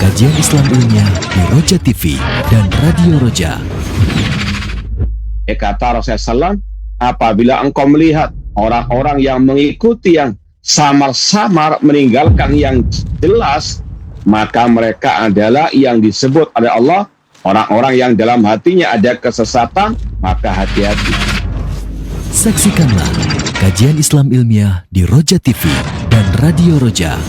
Kajian Islam ilmiah di Roja TV dan Radio Roja. Kata Rasulullah SAW, apabila engkau melihat orang-orang yang mengikuti yang samar-samar meninggalkan yang jelas, maka mereka adalah yang disebut oleh Allah orang-orang yang dalam hatinya ada kesesatan, maka hati-hati. Saksikanlah kajian Islam ilmiah di Roja TV dan Radio Roja.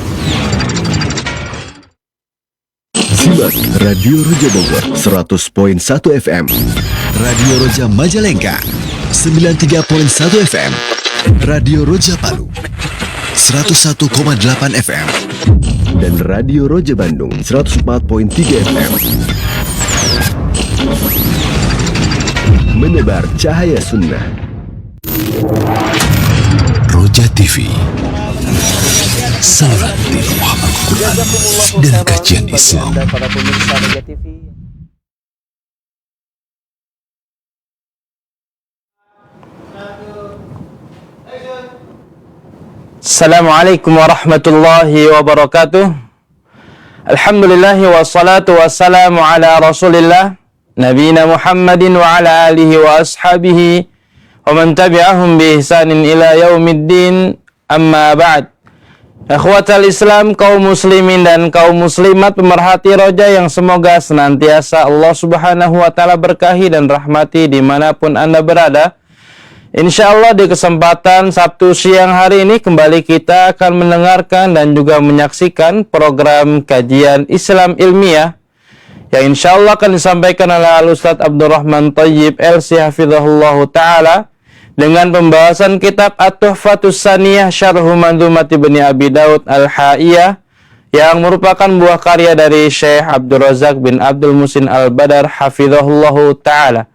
Simak Radio Roja Bogor 100.1 FM, Radio Roja Majalengka 93.1 FM, Radio Roja Palu 101,8 FM, dan Radio Roja Bandung 104.3 FM. Menebar cahaya sunnah. Roja TV, saluran tilawaha Al-Quran dan kajian Islam. Assalamualaikum warahmatullahi wabarakatuh. Alhamdulillahi wassalatu wassalamu ala rasulillah Nabina Muhammadin wa ala alihi wa ashabihi wa man tabi'ahum bi ihsanin ila yaumiddin, amma ba'd. Ikhwatal Islam, kaum muslimin dan kaum muslimat pemerhati Roja yang semoga senantiasa Allah subhanahu wa ta'ala berkahi dan rahmati dimanapun Anda berada. Insya Allah di kesempatan Sabtu siang hari ini kembali kita akan mendengarkan dan juga menyaksikan program kajian Islam ilmiah yang insya Allah akan disampaikan oleh Al-Ustadz Abdurrahman Thayyib LC Hafizahullahu Ta'ala dengan pembahasan kitab At-Tuhfatus Saniyah Syarhu Manzumati Ibni Abi Daud Al-Ha'iyah yang merupakan buah karya dari Syekh Abdul Razak bin Abdul Muhsin Al-Badar Hafizahullahu Ta'ala.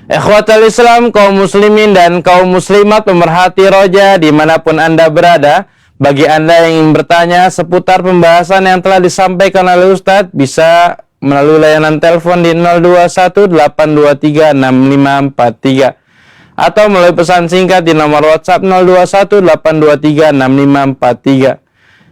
Ikhwatal Islam, kaum muslimin dan kaum muslimat pemerhati Roja dimanapun Anda berada, bagi Anda yang ingin bertanya seputar pembahasan yang telah disampaikan oleh Ustadz, bisa melalui layanan telepon di 0218236543 atau melalui pesan singkat di nomor WhatsApp 0218236543.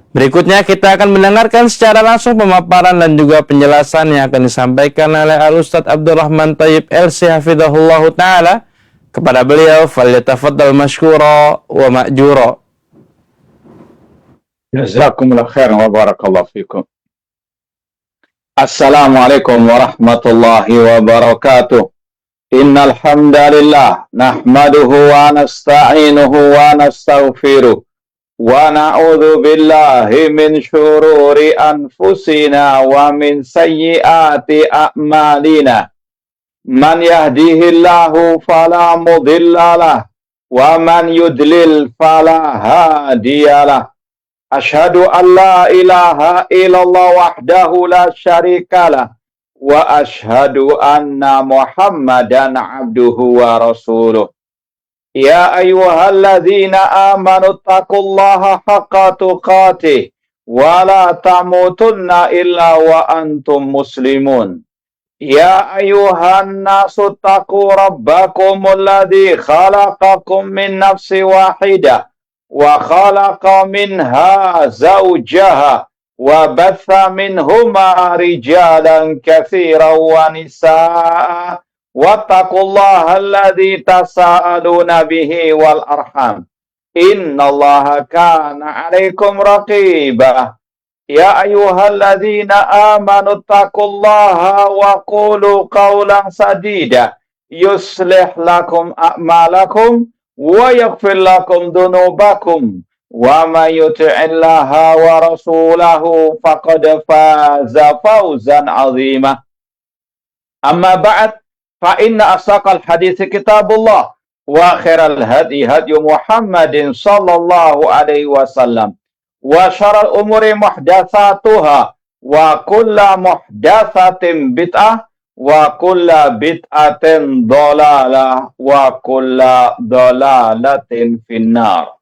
Berikutnya kita akan mendengarkan secara langsung pemaparan dan juga penjelasan yang akan disampaikan oleh Al-Ustadz Abdurrahman Thayyib LC Hafizahullahu Ta'ala. Kepada beliau, falyatafaddal mashkura wa ma'jura. Jazakumullah khairan wa barakallahu fikum. Assalamualaikum warahmatullahi wabarakatuh. Innal hamdalillah nahmaduhu wa nasta'inuhu wa nastaghfiruh. Wa na'udzu billahi min syururi anfusina wa min sayyiati a'malina. Man yahdihillahu fala mudhillalah wa man yudlil fala hadiyalah. Asyhadu an la ilaha illallah wahdahu la syarikalah wa asyhadu anna Muhammadan abduhu wa rasuluh. Ya ayyuhalladzina amanu taqullaha haqqa tuqatih wa la tamutunna illa wa antum muslimun. Ya ayyuhan nasu taqu rabbakumul ladzi khalaqakum min nafsin wahidah wa khalaqa minha zawjaha wa batha minhuma rijalan katsiran wa nisaa. Wattaqullaha alladzi tasaaluna bihi wal arham. Innallaha kana 'alaikum raqiba. Ya ayyuhalladzina amanu taqullaha wa qulu qawlan sadida yuslih lakum a'malakum wa yaghfir lakum dhunubakum wa may yuti'illaha wa rasulahu faqad faza fawzan 'azima. Amma ba'd, fa inna asaqal hadits kitabullah wa khairal hadi hadi Muhammadin sallallahu alaihi wasallam wa syarrul umuri muhdatsatuha wa kullu muhdatsatin bid'ah wa kullu bid'atin dhalalah wa kullu dhalalatin finnar.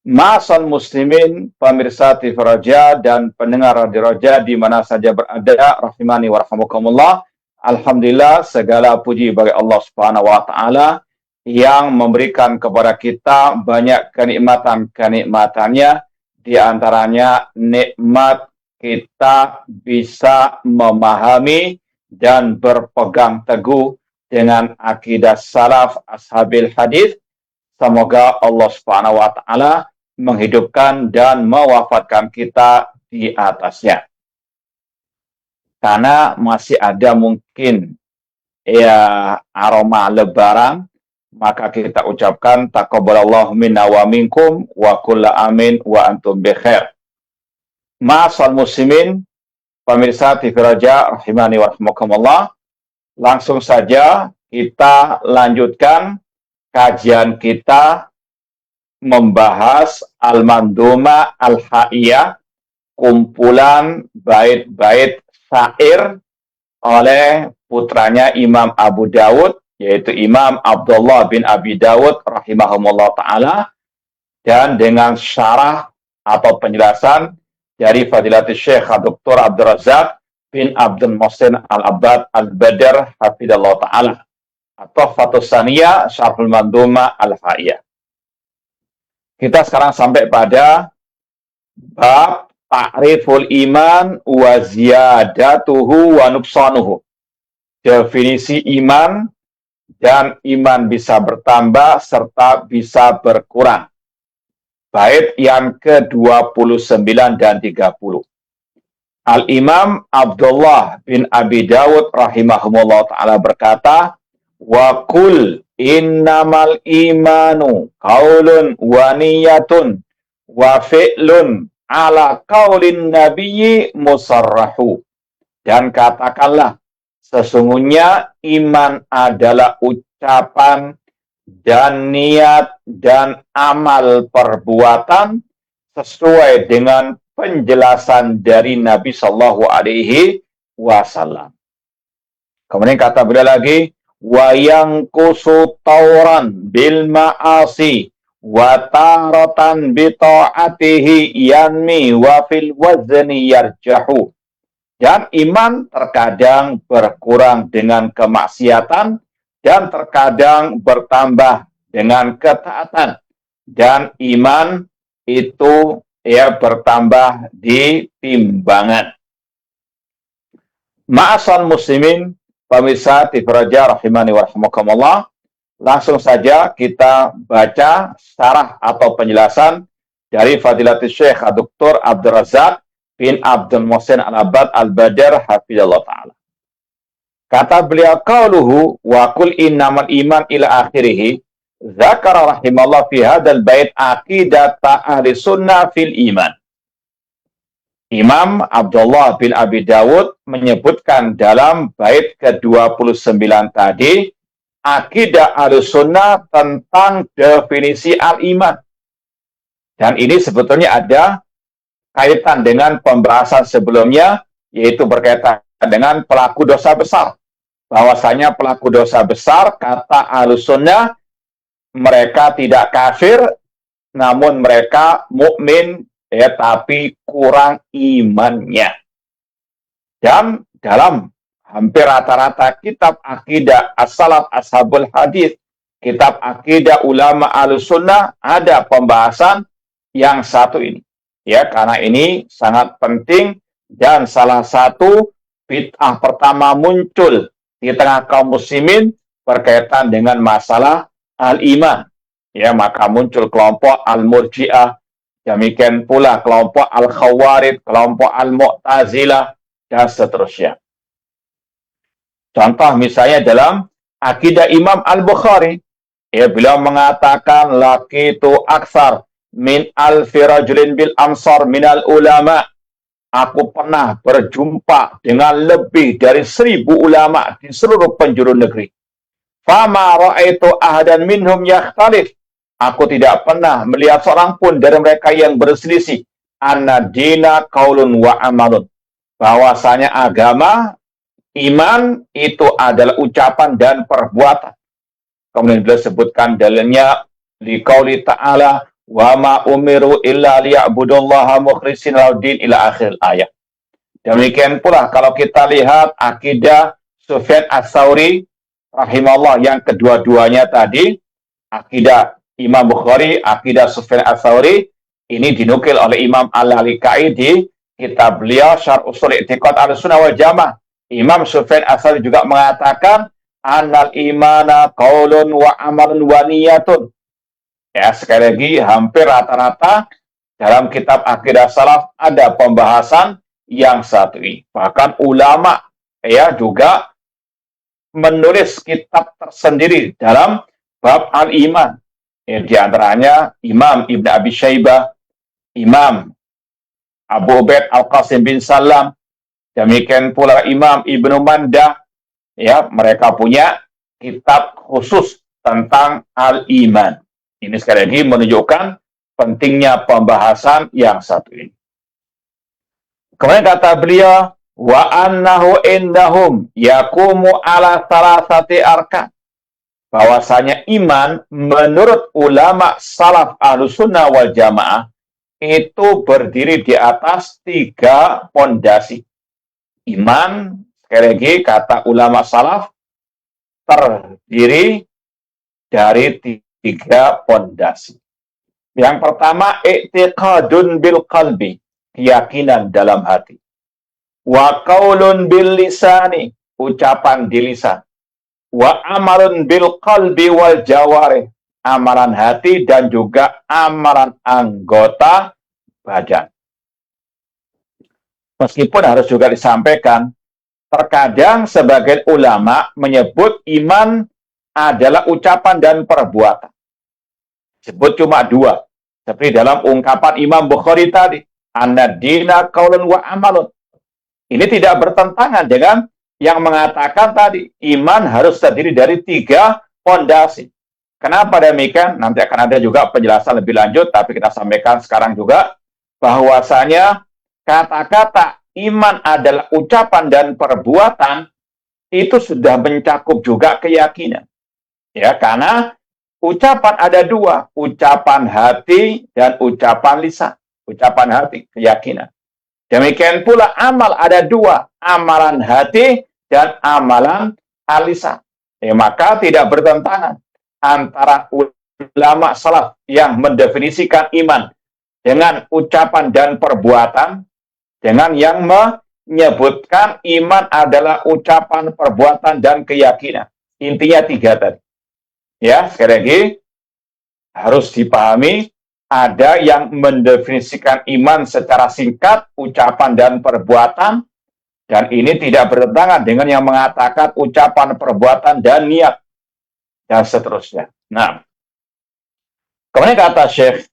Ma'asal muslimin, pemirsa TV Roja dan pendengar Radio Roja di mana saja berada, rahimani wa rahimakumullah. Alhamdulillah, segala puji bagi Allah Subhanahu wa Ta'ala yang memberikan kepada kita banyak kenikmatan-kenikmatannya, di antaranya nikmat kita bisa memahami dan berpegang teguh dengan akidah salaf ashabil hadis. Semoga Allah Subhanahu wa taala menghidupkan dan mewafatkan kita di atasnya. Karena masih ada mungkin aroma lebaran, maka kita ucapkan taqabbalallahu minna wa minkum wa kullu amin wa antum bikhair. Ma'asal muslimin, pemirsa TV Roja rahimani wa rahmakumullah, langsung saja kita lanjutkan kajian kita membahas Al-Manduma Al-Haiyah, kumpulan bait-bait syair oleh putranya Imam Abu Dawud, yaitu Imam Abdullah bin Abi Dawud rahimahumullah ta'ala, dan dengan syarah atau penjelasan dari Fadilatul Syekh Dr. Abdul Razak bin Abdul Muhsin Al-Abbad Al-Badr hafidhallah ta'ala, atau Fathus Saniyah Syarhul Manduma Al-Haiyah. Kita sekarang sampai pada bab Ta'riful iman wa ziyadatuhu wa nuksanuhu. Definisi iman, dan iman bisa bertambah serta bisa berkurang. Bait yang ke-29 dan 30. Al-Imam Abdullah bin Abi Dawud rahimahumullah ta'ala berkata, wa qul innamal imanu qaulun wa niyatun wa fi'lun ala qaulin nabiyyi musarrahu. Dan katakanlah, sesungguhnya iman adalah ucapan dan niat dan amal perbuatan sesuai dengan penjelasan dari Nabi Sallallahu Alaihi Wasallam. Kemudian kata beliau lagi, wa yanqusu tauran bil ma'asi wa taratan bi ta'atihi yanmi wa fil wazni yarjahu. Dan iman terkadang berkurang dengan kemaksiatan dan terkadang bertambah dengan ketaatan. Dan iman itu bertambah di timbangan. Ma'asal muslimin, pemirsa TV Roja rahimani wa rahmakumullah, langsung saja kita baca syarah atau penjelasan dari Fadilatul Syekh Dr. Abdul Razak bin Abdul Muhsin Al-Abbad Al-Badr hafidhallah ta'ala. Kata beliau, qauluhu wa qul innamal iman ila akhirih, zakara rahimallah fi hadzal bait aqidata ahli sunnah fil iman. Imam Abdullah bin Abi Dawud menyebutkan dalam bait ke-29 tadi akidah Ahlussunnah tentang definisi al-iman. Dan ini sebetulnya ada kaitan dengan pembahasan sebelumnya, yaitu berkaitan dengan pelaku dosa besar. Bahwasanya pelaku dosa besar, kata Ahlussunnah, mereka tidak kafir, namun mereka mukmin, tapi kurang imannya. Dan dalam hampir rata-rata kitab akidah as-salaf ashabul hadis, kitab akidah ulama Ahlussunnah, ada pembahasan yang satu ini. Ya, karena ini sangat penting dan salah satu bid'ah pertama muncul di tengah kaum muslimin berkaitan dengan masalah al-iman. Ya, maka muncul kelompok al-murji'ah, demikian pula kelompok al-khawarij, kelompok al-mu'tazilah, dan seterusnya. Contoh misalnya dalam akidah Imam Al-Bukhari, beliau mengatakan laqitu aksar min alfi rajulin bil amsar minal ulama. Aku pernah berjumpa dengan lebih dari 1000 ulama di seluruh penjuru negeri. Fama ra'aitu ahadan minhum yakhtalif. Aku tidak pernah melihat seorang pun dari mereka yang berselisih. Anna dina qaulun wa amalun. Bahwasanya agama, iman itu adalah ucapan dan perbuatan. Kemudian beliau sebutkan dalilnya liqauli ta'ala wa ma umiru illa liya'budullaha mukhlishina lahud-din ila akhir ayat. Demikian pula kalau kita lihat akidah Sufyan Ats-Tsauri rahimahullah yang kedua-duanya tadi, akidah Imam Bukhari, akidah Sufyan Ats-Tsauri, ini dinukil oleh Imam Al-Lalikai di kitab beliau Syarh Ushul I'tiqad Ahlussunnah wal Jamaah, Imam Sufyan Ats-Tsauri juga mengatakan annal imana qaulun wa amalun wa niyatun. Ya, sekali lagi hampir rata-rata dalam kitab akidah salaf ada pembahasan yang satu ini. Bahkan ulama ya juga menulis kitab tersendiri dalam bab al-iman. Ya, di antaranya Imam Ibn Abi Syaibah, Imam Abu Ubaid Al-Qasim bin Salam, demikian pula Imam Ibnu Mandah. Ya, mereka punya kitab khusus tentang al-iman. Ini sekali lagi menunjukkan pentingnya pembahasan yang satu ini. Kemudian kata beliau, wa annahu indahum yaqumu ala salasati arkan. Bahwasanya iman menurut ulama salaf Ahlussunnah wal Jamaah itu berdiri di atas 3 pondasi. Iman, sekali lagi kata ulama salaf, terdiri dari 3 pondasi. Yang pertama, i'tiqadun bil qalbi, keyakinan dalam hati. Wa qaulun bil lisani, ucapan di lisan. Wa amalun bil qalbi wal jawarih, amalan hati dan juga amalan anggota badan. Meskipun harus juga disampaikan, terkadang sebagian ulama menyebut iman adalah ucapan dan perbuatan. Sebut cuma 2. Seperti dalam ungkapan Imam Bukhari tadi, annad-dina qaulun wa amalun. Ini tidak bertentangan dengan yang mengatakan tadi, iman harus terdiri dari 3 pondasi. Kenapa demikian? Nanti akan ada juga penjelasan lebih lanjut, tapi kita sampaikan sekarang juga, bahwasanya kata-kata iman adalah ucapan dan perbuatan, itu sudah mencakup juga keyakinan. Ya, karena ucapan ada 2, ucapan hati dan ucapan lisan. Ucapan hati, keyakinan. Demikian pula amal ada 2, amalan hati dan amalan lisan. Ya, maka tidak bertentangan antara ulama salaf yang mendefinisikan iman dengan ucapan dan perbuatan, dengan yang menyebutkan iman adalah ucapan, perbuatan, dan keyakinan. Intinya 3 tadi. Ya, sekali lagi harus dipahami, ada yang mendefinisikan iman secara singkat, ucapan dan perbuatan, dan ini tidak bertentangan dengan yang mengatakan ucapan, perbuatan, dan niat, dan seterusnya. Nah, kemudian kata Syekh,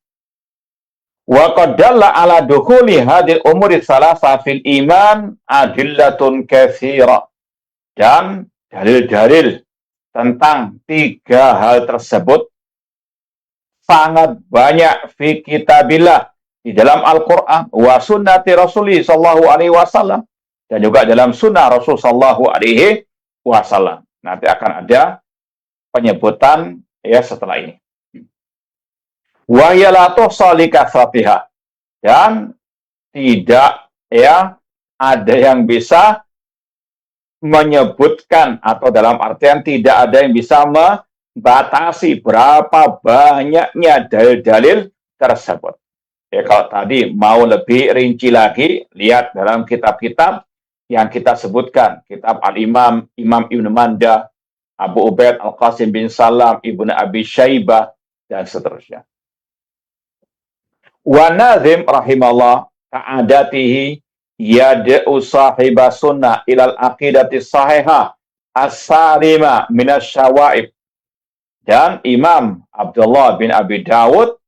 wa qad dalla ala dukhuli hadhil umuri thalatha fil iman adillatun katsira. Dan dalil-dalil tentang 3 hal tersebut sangat banyak fi kitabillah, di dalam Al-Quran, wa sunnati Rasulih sallallahu alaihi wasallam, dan juga dalam sunnah Rasul sallallahu alaihi wasallam. Nanti akan ada penyebutan ya setelah ini. Wa hiya la tuhsa li kathratiha, dan tidak ya ada yang bisa menyebutkan, atau dalam artian tidak ada yang bisa membatasi berapa banyaknya dalil-dalil tersebut. Ya, kalau tadi mau lebih rinci lagi, lihat dalam kitab-kitab yang kita sebutkan, kitab Al-Imam, Imam Ibnu Mandah, Abu Ubaid Al-Qasim bin Salam, Ibnu Abi Syaibah, dan seterusnya. Wa nazim rahimallah ka'adatihi yad'u sahibah sunnah ilal aqidati sahihah as-salima minasyawaib. Dan Imam Abdullah bin Abi Dawud,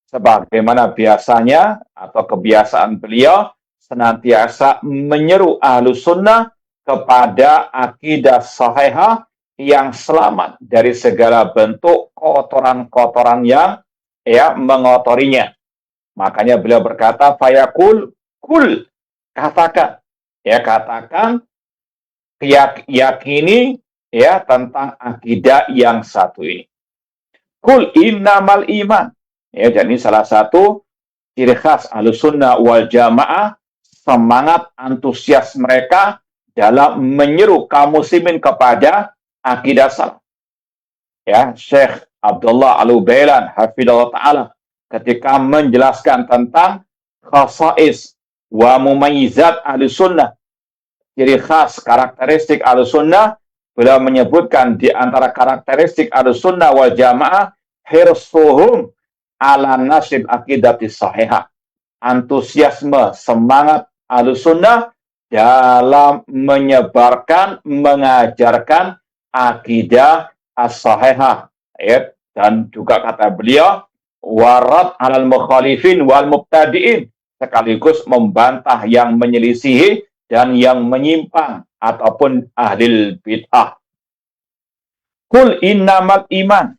sebagaimana biasanya atau kebiasaan beliau, senantiasa menyeru Ahlus Sunnah kepada akidah sahihah yang selamat dari segala bentuk kotoran-kotoran yang mengotorinya. Makanya beliau berkata, fayaqul kul, katakan, katakan, yakini tentang akidah yang satu ini. Kul innamal iman. Jadi salah satu ciri khas Ahlussunnah wal Jamaah, semangat antusias mereka dalam menyeru kaum muslimin kepada akidah salaf. Syekh Abdullah Al-Ubailan hafizahullah ta'ala ketika menjelaskan tentang khasais wa mumayyizat ahlussunnah. Ciri khas karakteristik ahlussunnah, beliau menyebutkan di antara karakteristik ahlussunnah wal jamaah hirsuhum ala nasib aqidatis sahihah. Antusiasme, semangat ahlussunnah dalam menyebarkan, mengajarkan akidah as-sahihah. Dan juga kata beliau, warad alal mukhalifin wal mubtadi'in, sekaligus membantah yang menyelisihi dan yang menyimpang ataupun ahlil bid'ah. Kul innamal iman,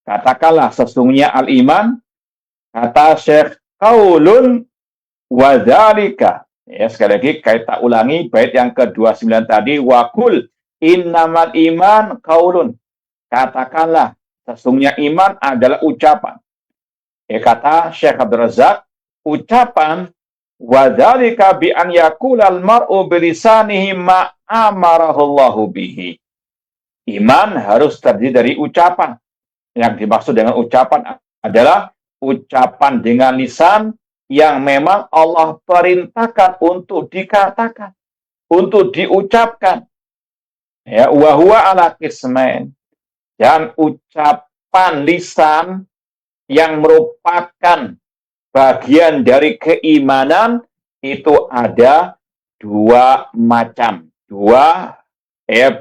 katakanlah sesungguhnya al-iman, kata Syekh, qaulun wa dzalika. Ya, sekali lagi kita ulangi bait yang ke-29 tadi, wa kul innamal iman qaulun, katakanlah sesungguhnya iman adalah ucapan. Kata Syekh Abdul Razak, ucapan wa dzalika bi an yaqulal mar'u bilisanihi ma amarahullahu bihi. Iman harus terdiri dari ucapan. Yang dimaksud dengan ucapan adalah ucapan dengan lisan yang memang Allah perintahkan untuk dikatakan, untuk diucapkan. Ya, wa huwa ala qismain. Dan ucapan lisan yang merupakan bagian dari keimanan itu ada dua macam, dua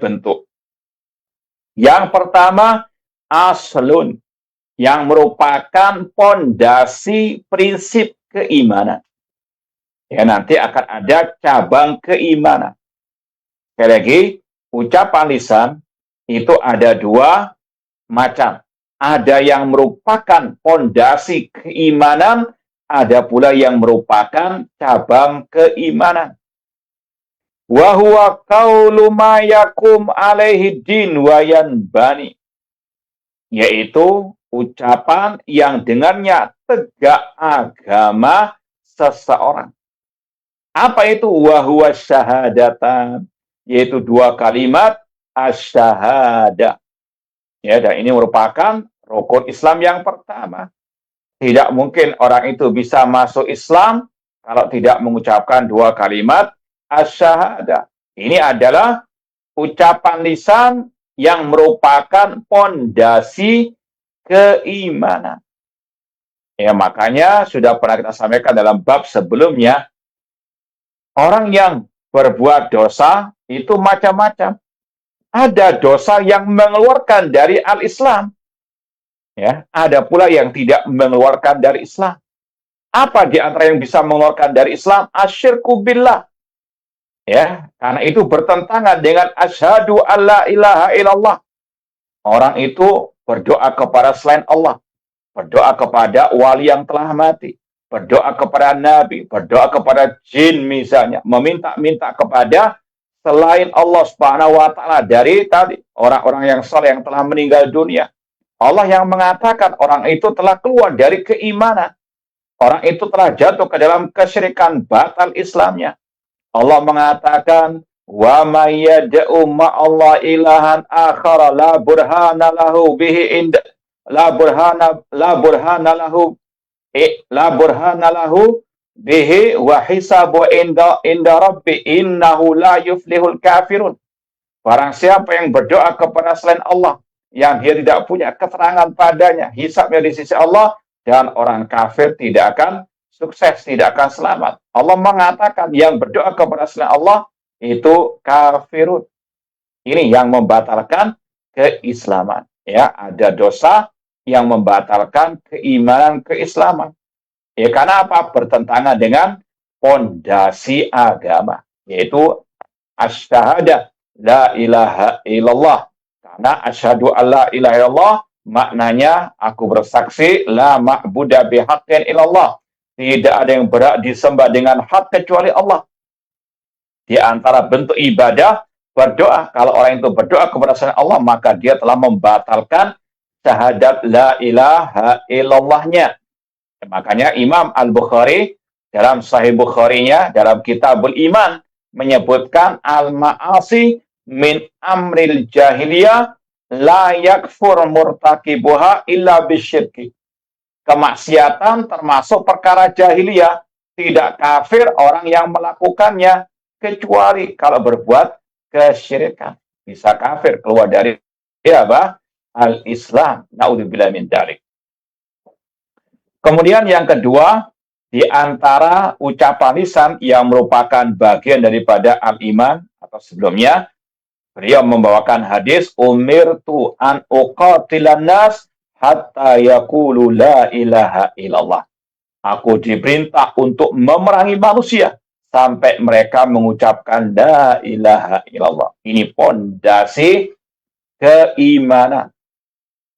bentuk. Yang pertama, aslun, yang merupakan pondasi prinsip keimanan. Ya, nanti akan ada cabang keimanan. Sekali lagi, ucapan lisan itu ada dua macam. Ada yang merupakan pondasi keimanan, ada pula yang merupakan cabang keimanan. Wa huwa qaulu ma yakum alaihi din wa yanbani, yaitu ucapan yang dengannya tegak agama seseorang. Apa itu? Wa huwa syahadatan, yaitu dua kalimat asy-syahadah. Ya, dan ini merupakan rukun Islam yang pertama. Tidak mungkin orang itu bisa masuk Islam kalau tidak mengucapkan dua kalimat asy-syahadah. Ini adalah ucapan lisan yang merupakan pondasi keimanan. Ya, makanya sudah pernah kita sampaikan dalam bab sebelumnya, orang yang berbuat dosa itu macam-macam. Ada dosa yang mengeluarkan dari al-Islam. Ya, ada pula yang tidak mengeluarkan dari Islam. Apa di antara yang bisa mengeluarkan dari Islam? Asyirku billah. Ya, karena itu bertentangan dengan asyhadu alla ilaha illallah. Orang itu berdoa kepada selain Allah, berdoa kepada wali yang telah mati, berdoa kepada nabi, berdoa kepada jin misalnya, meminta-minta kepada selain Allah Subhanahu wa taala dari tadi orang-orang yang saleh yang telah meninggal dunia. Allah yang mengatakan orang itu telah keluar dari keimanan. Orang itu telah jatuh ke dalam kesyirikan, batal Islamnya. Allah mengatakan, wa may yad'u ma'allah ilahan akhara la burhana lahu bihi inda la burhana lahu bihi wa hisabu inda rabbi innahu la yuflihul kafirun. Barang siapa yang berdoa kepada selain Allah, yang dia tidak punya keterangan padanya, hisabnya di sisi Allah, dan orang kafir tidak akan sukses, tidak akan selamat. Allah mengatakan yang berdoa kepada selain Allah itu kafirun. Ini yang membatalkan keislaman. Ya, ada dosa yang membatalkan keimanan, keislaman. Ya, karena apa? Bertentangan dengan pondasi agama, yaitu asyhadah la ilaha illallah. Karena asyhadu alla ilaha illallah maknanya aku bersaksi la ma'budu bihaqqin illallah. Tidak ada yang berhak disembah dengan hak kecuali Allah. Di antara bentuk ibadah berdoa. Kalau orang itu berdoa kepada selain Allah, maka dia telah membatalkan syahadat la ilaha illallahnya. Makanya Imam Al-Bukhari dalam Sahih Bukharinya dalam Kitabul Iman menyebutkan al-ma'asi min amril jahiliyah la yakfur murtakibuha illa bisyirki. Kemaksiatan termasuk perkara jahiliyah tidak kafir orang yang melakukannya, kecuali kalau berbuat kesyirikan. Bisa kafir, keluar dari apa? Al-Islam. Na'udzubillah min dzalik. Kemudian yang kedua, di antara ucapan lisan yang merupakan bagian daripada al-iman, atau sebelumnya, beliau membawakan hadis, umirtu an uqatilan nas hatta yaqulu la ilaha illallah. Aku diperintah untuk memerangi manusia sampai mereka mengucapkan la ilaha illallah. Ini pondasi keimanan.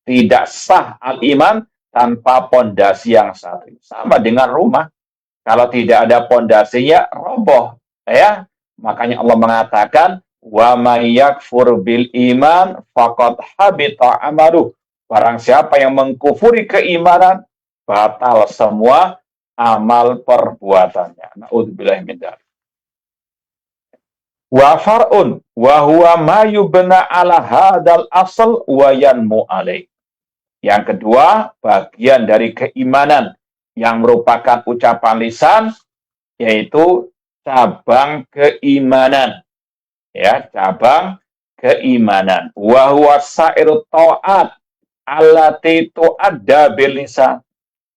Tidak sah al-iman tanpa pondasi yang satu. Sama dengan rumah. Kalau tidak ada pondasinya, roboh. Ya, makanya Allah mengatakan, wa may yakfur bil iman faqad habita amaluh. Barang siapa yang mengkufuri keimanan, batal semua amal perbuatannya. Na'udzubillahi min dzalik. Wa far'un wa huwa ma yubna ala hadal asal wa yanmu alaih. Yang kedua, bagian dari keimanan yang merupakan ucapan lisan, yaitu cabang keimanan. Ya, cabang keimanan. Wa huwa sa'iru ta'at allati tu'adda bil lisan.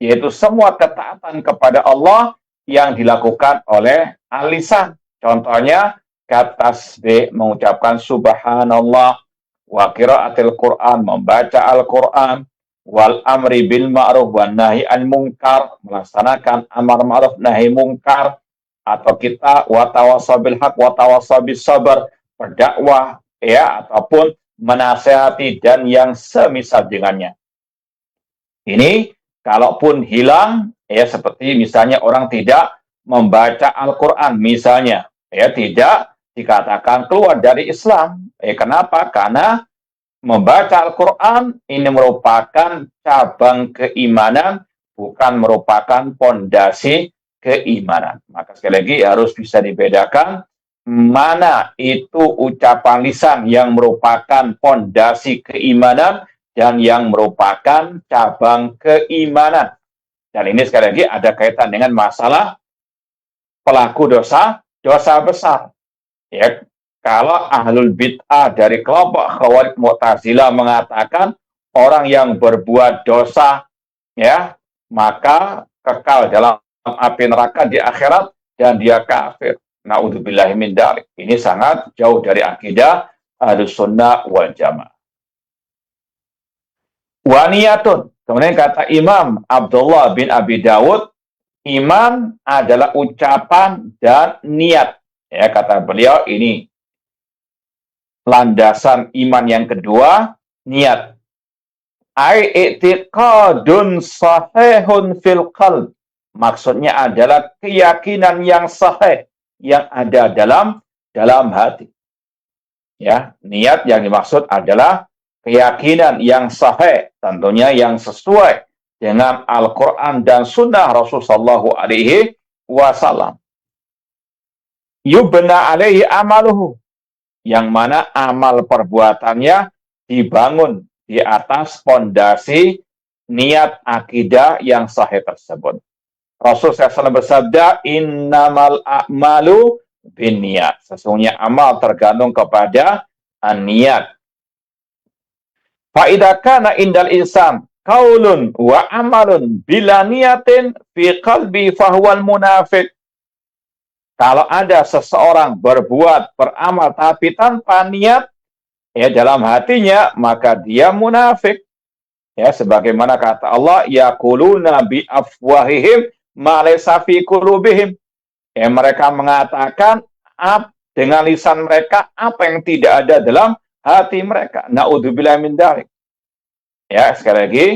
Yaitu semua ketaatan kepada Allah yang dilakukan oleh al-lisan. Contohnya, katasbih, mengucapkan subhanallah, wa qiraatil Qur'an, membaca Al-Qur'an, wal amri bil ma'ruf wan nahi anil munkar, melaksanakan amar ma'ruf nahi munkar, atau kita wa tawassaw bil haq wa tawassaw bis sabr, berdakwah ya, ataupun menasihati dan yang semisal dengannya. Ini kalaupun hilang, ya seperti misalnya orang tidak membaca Al-Qur'an misalnya, ya tidak dikatakan keluar dari Islam. Kenapa? Karena membaca Al-Quran ini merupakan cabang keimanan, bukan merupakan pondasi keimanan. Maka sekali lagi harus bisa dibedakan mana itu ucapan lisan yang merupakan pondasi keimanan dan yang merupakan cabang keimanan. Dan ini sekali lagi ada kaitan dengan masalah pelaku dosa besar. Ya, kalau ahlul bid'ah dari kelompok Khawarij Mu'tazilah mengatakan orang yang berbuat dosa, ya, maka kekal dalam api neraka di akhirat dan dia kafir. Na'udzubillahi min dzalik. Ini sangat jauh dari akidah Ahlussunnah wal Jamaah. Wa niyatun. Kemudian kata Imam Abdullah bin Abi Dawud, iman adalah ucapan dan niat. Ya, kata beliau ini landasan iman yang kedua, niat. Ai i'tiqadun sahihun fil qalb. Maksudnya adalah keyakinan yang sahih yang ada dalam hati. Ya, niat yang dimaksud adalah keyakinan yang sahih, tentunya yang sesuai dengan Al-Qur'an dan sunnah Rasulullah sallallahu alaihi wasallam. Yubna alaihi amaluhu, yang mana amal perbuatannya dibangun di atas pondasi niat akidah yang sahih tersebut. Rasul SAW bersabda, innamal a'malu binniyat. Sesungguhnya amal tergantung kepada niat. Fa idza kana indal insan qaulun wa amalun bila niyatin fi qalbi fahuwal munafiq. Kalau ada seseorang beramal tapi tanpa niat ya dalam hatinya, maka dia munafik. Ya, sebagaimana kata Allah, yaquluna bi afwahihim ma laysa fi qulubihim. Ya, mereka mengatakan dengan lisan mereka apa yang tidak ada dalam hati mereka. Na'udzubillahi min dzalik. Ya, sekali lagi,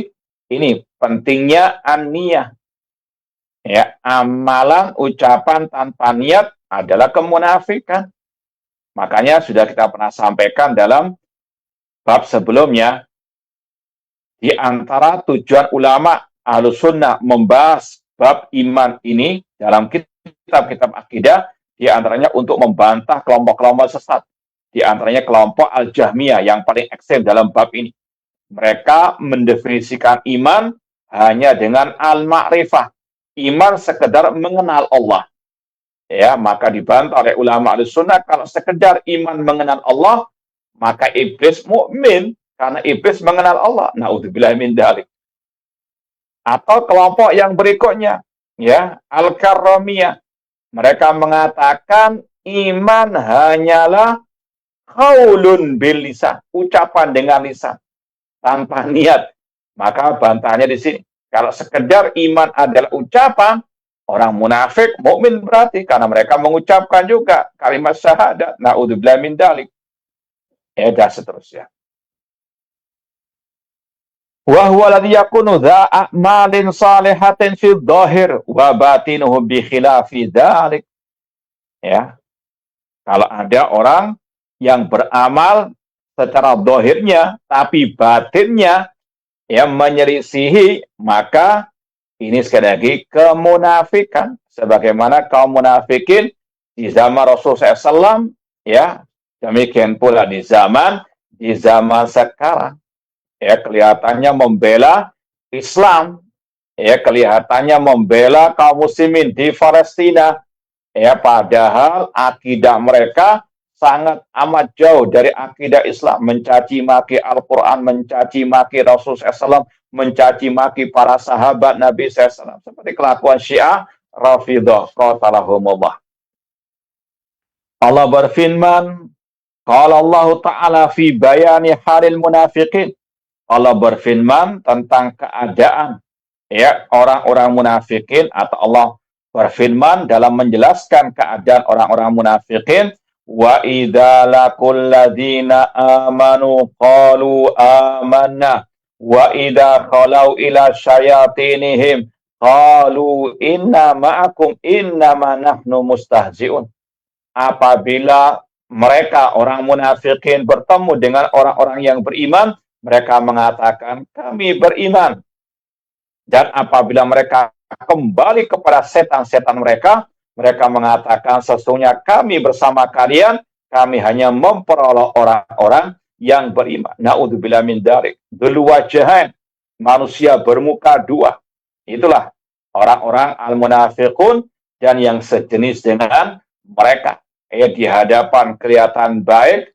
ini pentingnya an-niyah. Ya, amalan ucapan tanpa niat adalah kemunafikan. Makanya sudah kita pernah sampaikan dalam bab sebelumnya, di antara tujuan ulama Ahlussunnah membahas bab iman ini dalam kitab-kitab akidah, di antaranya untuk membantah kelompok-kelompok sesat. Di antaranya kelompok Al-Jahmiyah yang paling ekstrem dalam bab ini. Mereka mendefinisikan iman hanya dengan al-ma'rifah. iman sekedar mengenal Allah. Ya, maka dibantah oleh ulama Ahlussunnah, kalau sekedar iman mengenal Allah, maka iblis mukmin karena iblis mengenal Allah. Naudzubillah min dzalik. Atau kelompok yang berikutnya, ya, Al-Karramiyah. Mereka mengatakan iman hanyalah qaulun bil lisan, ucapan dengan lisan, tanpa niat. Maka bantahnya di sini. Kalau sekedar iman adalah ucapan, orang munafik mukmin berarti karena mereka mengucapkan juga kalimat syahadat. Naudzubillah min dzalik. Dan seterusnya. Wa huwa alladhi yakunu dha a'malin salihatin fi dhahir wa batinuhu bi khilafi dzalik. Ya. Kalau ada orang yang beramal secara zahirnya tapi batinnya yang menyelisihi, maka ini sekali lagi kemunafikan. Sebagaimana kaum munafikin di zaman Rasulullah SAW, ya, demikian pula di zaman sekarang. Ya, kelihatannya membela Islam, ya, kelihatannya membela kaum muslimin di Palestina, ya, padahal akidah mereka sangat amat jauh dari akidah Islam, mencaci maki Al-Quran, mencaci maki Rasulullah SAW, mencaci maki para sahabat Nabi SAW, seperti kelakuan Syiah Rafidah qatalahumullah. Allah berfirman, qala Allah Ta'ala fi bayani halil munafiqin. Allah berfirman tentang keadaan, ya, orang-orang munafikin, atau Allah berfirman dalam menjelaskan keadaan orang-orang munafikin, wa idza laqul ladzina amanu qalu amanna wa idza khalau ila syayatinihim qalu inna ma'akum innama nahnu mustahzi'un. Apabila mereka orang munafikin bertemu dengan orang-orang yang beriman, mereka mengatakan kami beriman. Dan apabila mereka kembali kepada setan-setan mereka, mereka mengatakan sesungguhnya kami bersama kalian, kami hanya memperoleh orang-orang yang beriman. Naudzubillah min dzalik. Dzul wajhain, manusia bermuka dua. Itulah orang-orang al-munafiqun dan yang sejenis dengan mereka. Di hadapan kelihatan baik,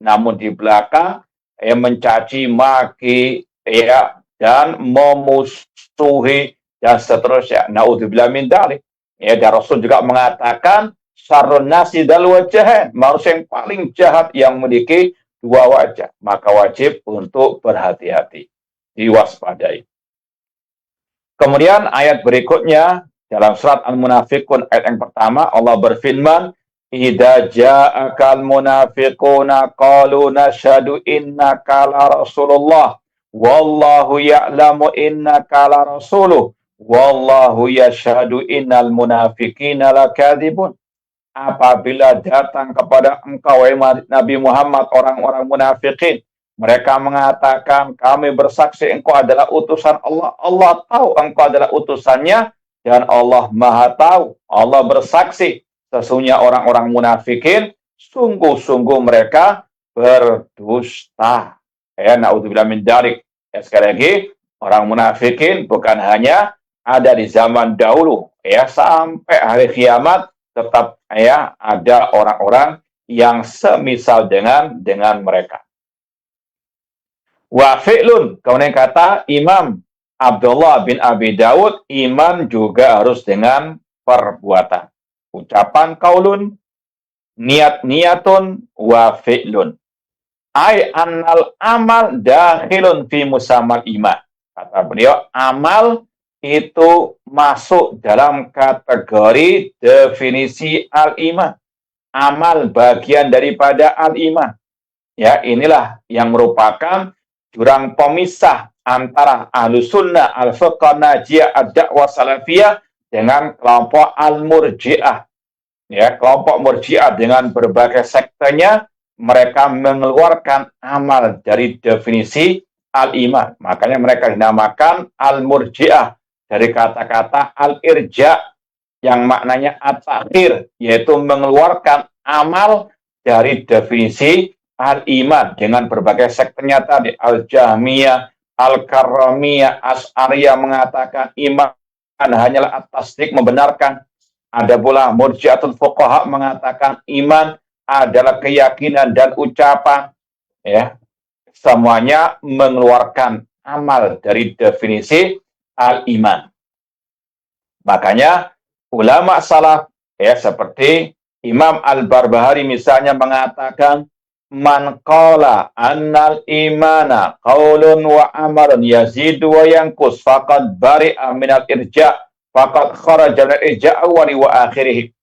namun di belakang mencaci maki, ya, dan memusuhi dan seterusnya. Naudzubillah min dzalik. Ya, dan Rasul juga mengatakan syarrun nasi dal wajhain, manusia yang paling jahat yang memiliki dua wajah. Maka wajib untuk berhati-hati, diwaspadai. Kemudian ayat berikutnya dalam surat Al-Munafiqun ayat yang pertama, Allah berfirman, idza ja'akal munafiquna qalu nashhadu innaka la rasulullah wallahu ya'lamu innaka la rasuluh wallahu yashhadu innal munafiqina lakadzibun. Apabila datang kepada engkau Nabi Muhammad orang-orang munafikin, mereka mengatakan kami bersaksi engkau adalah utusan Allah. Allah tahu engkau adalah utusannya dan Allah Maha tahu. Allah bersaksi sesungguhnya orang-orang munafikin sungguh-sungguh mereka berdusta. Ya, naudzubillah min dzalik. Ya, sekali lagi, orang munafikin bukan hanya ada di zaman dahulu, ya, sampai hari kiamat tetap, ya, ada orang-orang yang semisal dengan mereka. Wa fi'lun, kemudian kata Imam Abdullah bin Abi Dawud, iman juga harus dengan perbuatan. Ucapan kaulun, niatun, wa fi'lun. Ai annal amal dakhilun fi musammal iman. Kata beliau, amal itu masuk dalam kategori definisi al-iman. Amal bagian daripada al-iman. Ya, inilah yang merupakan jurang pemisah antara Ahlussunnah, Al-Firqah Najiyah, Ad-Da'wah Salafiyah dengan kelompok Al-Murji'ah. Ya, kelompok Murji'ah dengan berbagai sektenya, mereka mengeluarkan amal dari definisi al-iman. Makanya mereka dinamakan Al-Murji'ah dari kata-kata al-irja yang maknanya at-takhir, yaitu mengeluarkan amal dari definisi al-iman dengan berbagai sektenya tadi. Al-Jahmiyah, Al-Karramiyah, Asy'ariyah mengatakan iman hanyalah at-tasdik, membenarkan. Ada pula murji'atul fuqaha mengatakan iman adalah keyakinan dan ucapan. Ya, semuanya mengeluarkan amal dari definisi al-iman. Makanya ulama salaf ya seperti Imam Al-Barbahari misalnya mengatakan man qala annal imana qaulun wa amalun yazidu wa yanqus faqad bari'a minal irja' faqad kharaja minal irja' awwali wa akhirih.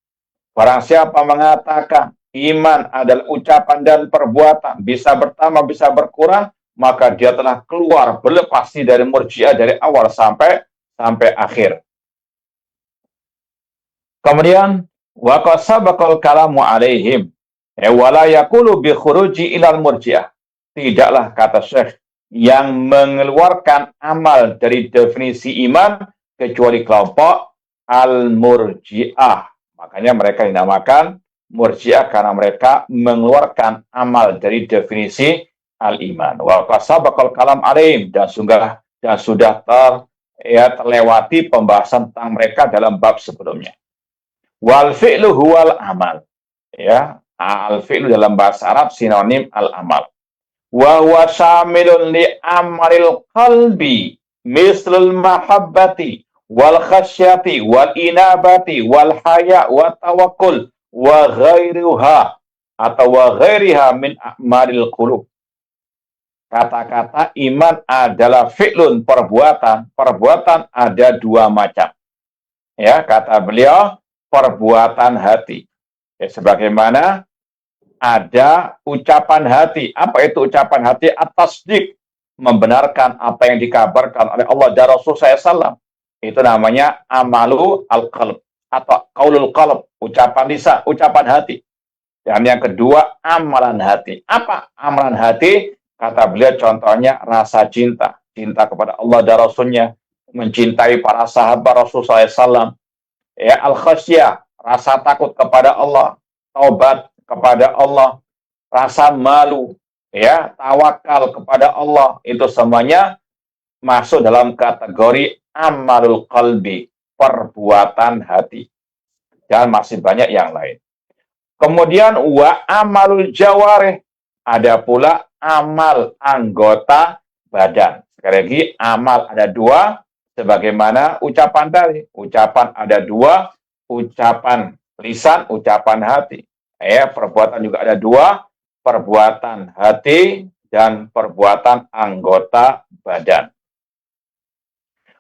Barang siapa mengatakan iman adalah ucapan dan perbuatan, bisa bertambah bisa berkurang, maka dia telah keluar berlepas dari murji'ah dari awal sampai akhir. Kemudian wa qasabaqal kalamu alaihim wala yaqulu bi khuruji ilal murji'ah. Tidaklah kata Syekh yang mengeluarkan amal dari definisi iman kecuali kelompok al-murji'ah. Makanya mereka dinamakan murji'ah karena mereka mengeluarkan amal dari definisi al-iman. Wa qasabaqal kalam alaihim, dan sudah terlewati pembahasan tentang mereka dalam bab sebelumnya. Wal fi'lu huwal amal. Ya, al-fi'lu dalam bahasa Arab sinonim al-amal. Wa huwa syamilun li amalil qalbi mislul mahabbati wal khasyati wal inabati wal haya wa tawakkul wa ghairuha atau wa ghairiha min a'malil qulub. Kata-kata iman adalah fi'lun, perbuatan. Perbuatan ada dua macam. Ya, kata beliau perbuatan hati. Ya, sebagaimana ada ucapan hati. Apa itu ucapan hati? At-tasdik, membenarkan apa yang dikabarkan oleh Allah dan Rasul SAW. Itu namanya amalu al-qalb atau qaulul qalb, ucapan lisan, ucapan hati. Dan yang kedua, amalan hati. Apa amalan hati? Kata beliau contohnya rasa cinta. Cinta kepada Allah dan Rasulnya. Mencintai para sahabat Rasul SAW. Ya, al-khasyah, rasa takut kepada Allah. Taubat kepada Allah. Rasa malu. Ya, tawakal kepada Allah. Itu semuanya masuk dalam kategori amalul qalbi, perbuatan hati. Dan masih banyak yang lain. Kemudian wa amalul jawarih, ada pula amal anggota badan. Sekali lagi, amal ada dua, sebagaimana ucapan tadi. Ucapan ada dua, ucapan lisan, ucapan hati. Ya, perbuatan juga ada dua, perbuatan hati dan perbuatan anggota badan.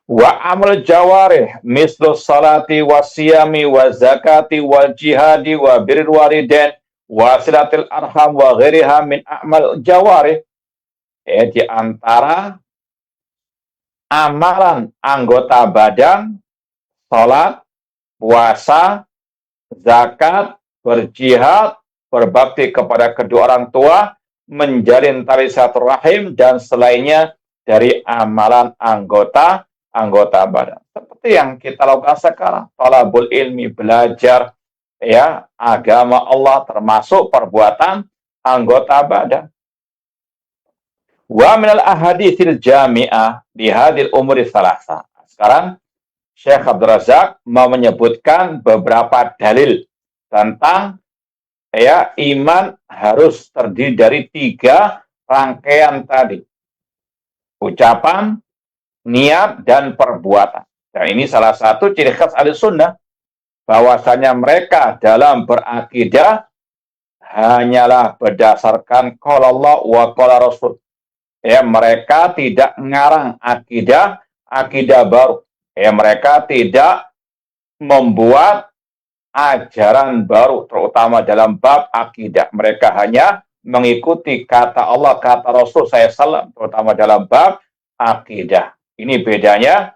Wa amal jawarih mislu salati wa siyami wa zakati wa jihadi wa birrul walidain wa silatil arham wa ghairiha min amal jawarih. Di antara amalan anggota badan, salat, puasa, zakat, berjihad, berbakti kepada kedua orang tua, menjalin tali silaturahim dan selainnya dari amalan anggota badan. Seperti yang kita lakukan sekarang, thalabul ilmi, belajar ya agama Allah, termasuk perbuatan anggota badan. Wa minal ahaditsil jami'ah di hadil umuri salasa. Sekarang Syekh Abdul Razak mau menyebutkan beberapa dalil tentang ya iman harus terdiri dari 3 rangkaian tadi. Ucapan, niat, dan perbuatan. Dan ini salah satu ciri khas Ahlussunnah, bahwasanya mereka dalam berakidah hanyalah berdasarkan qala Allah wa qala Rasul. Ya, mereka tidak ngarang akidah baru. Ya, mereka tidak membuat ajaran baru, terutama dalam bab akidah. Mereka hanya mengikuti kata Allah, kata Rasul SAW, terutama dalam bab akidah. Ini bedanya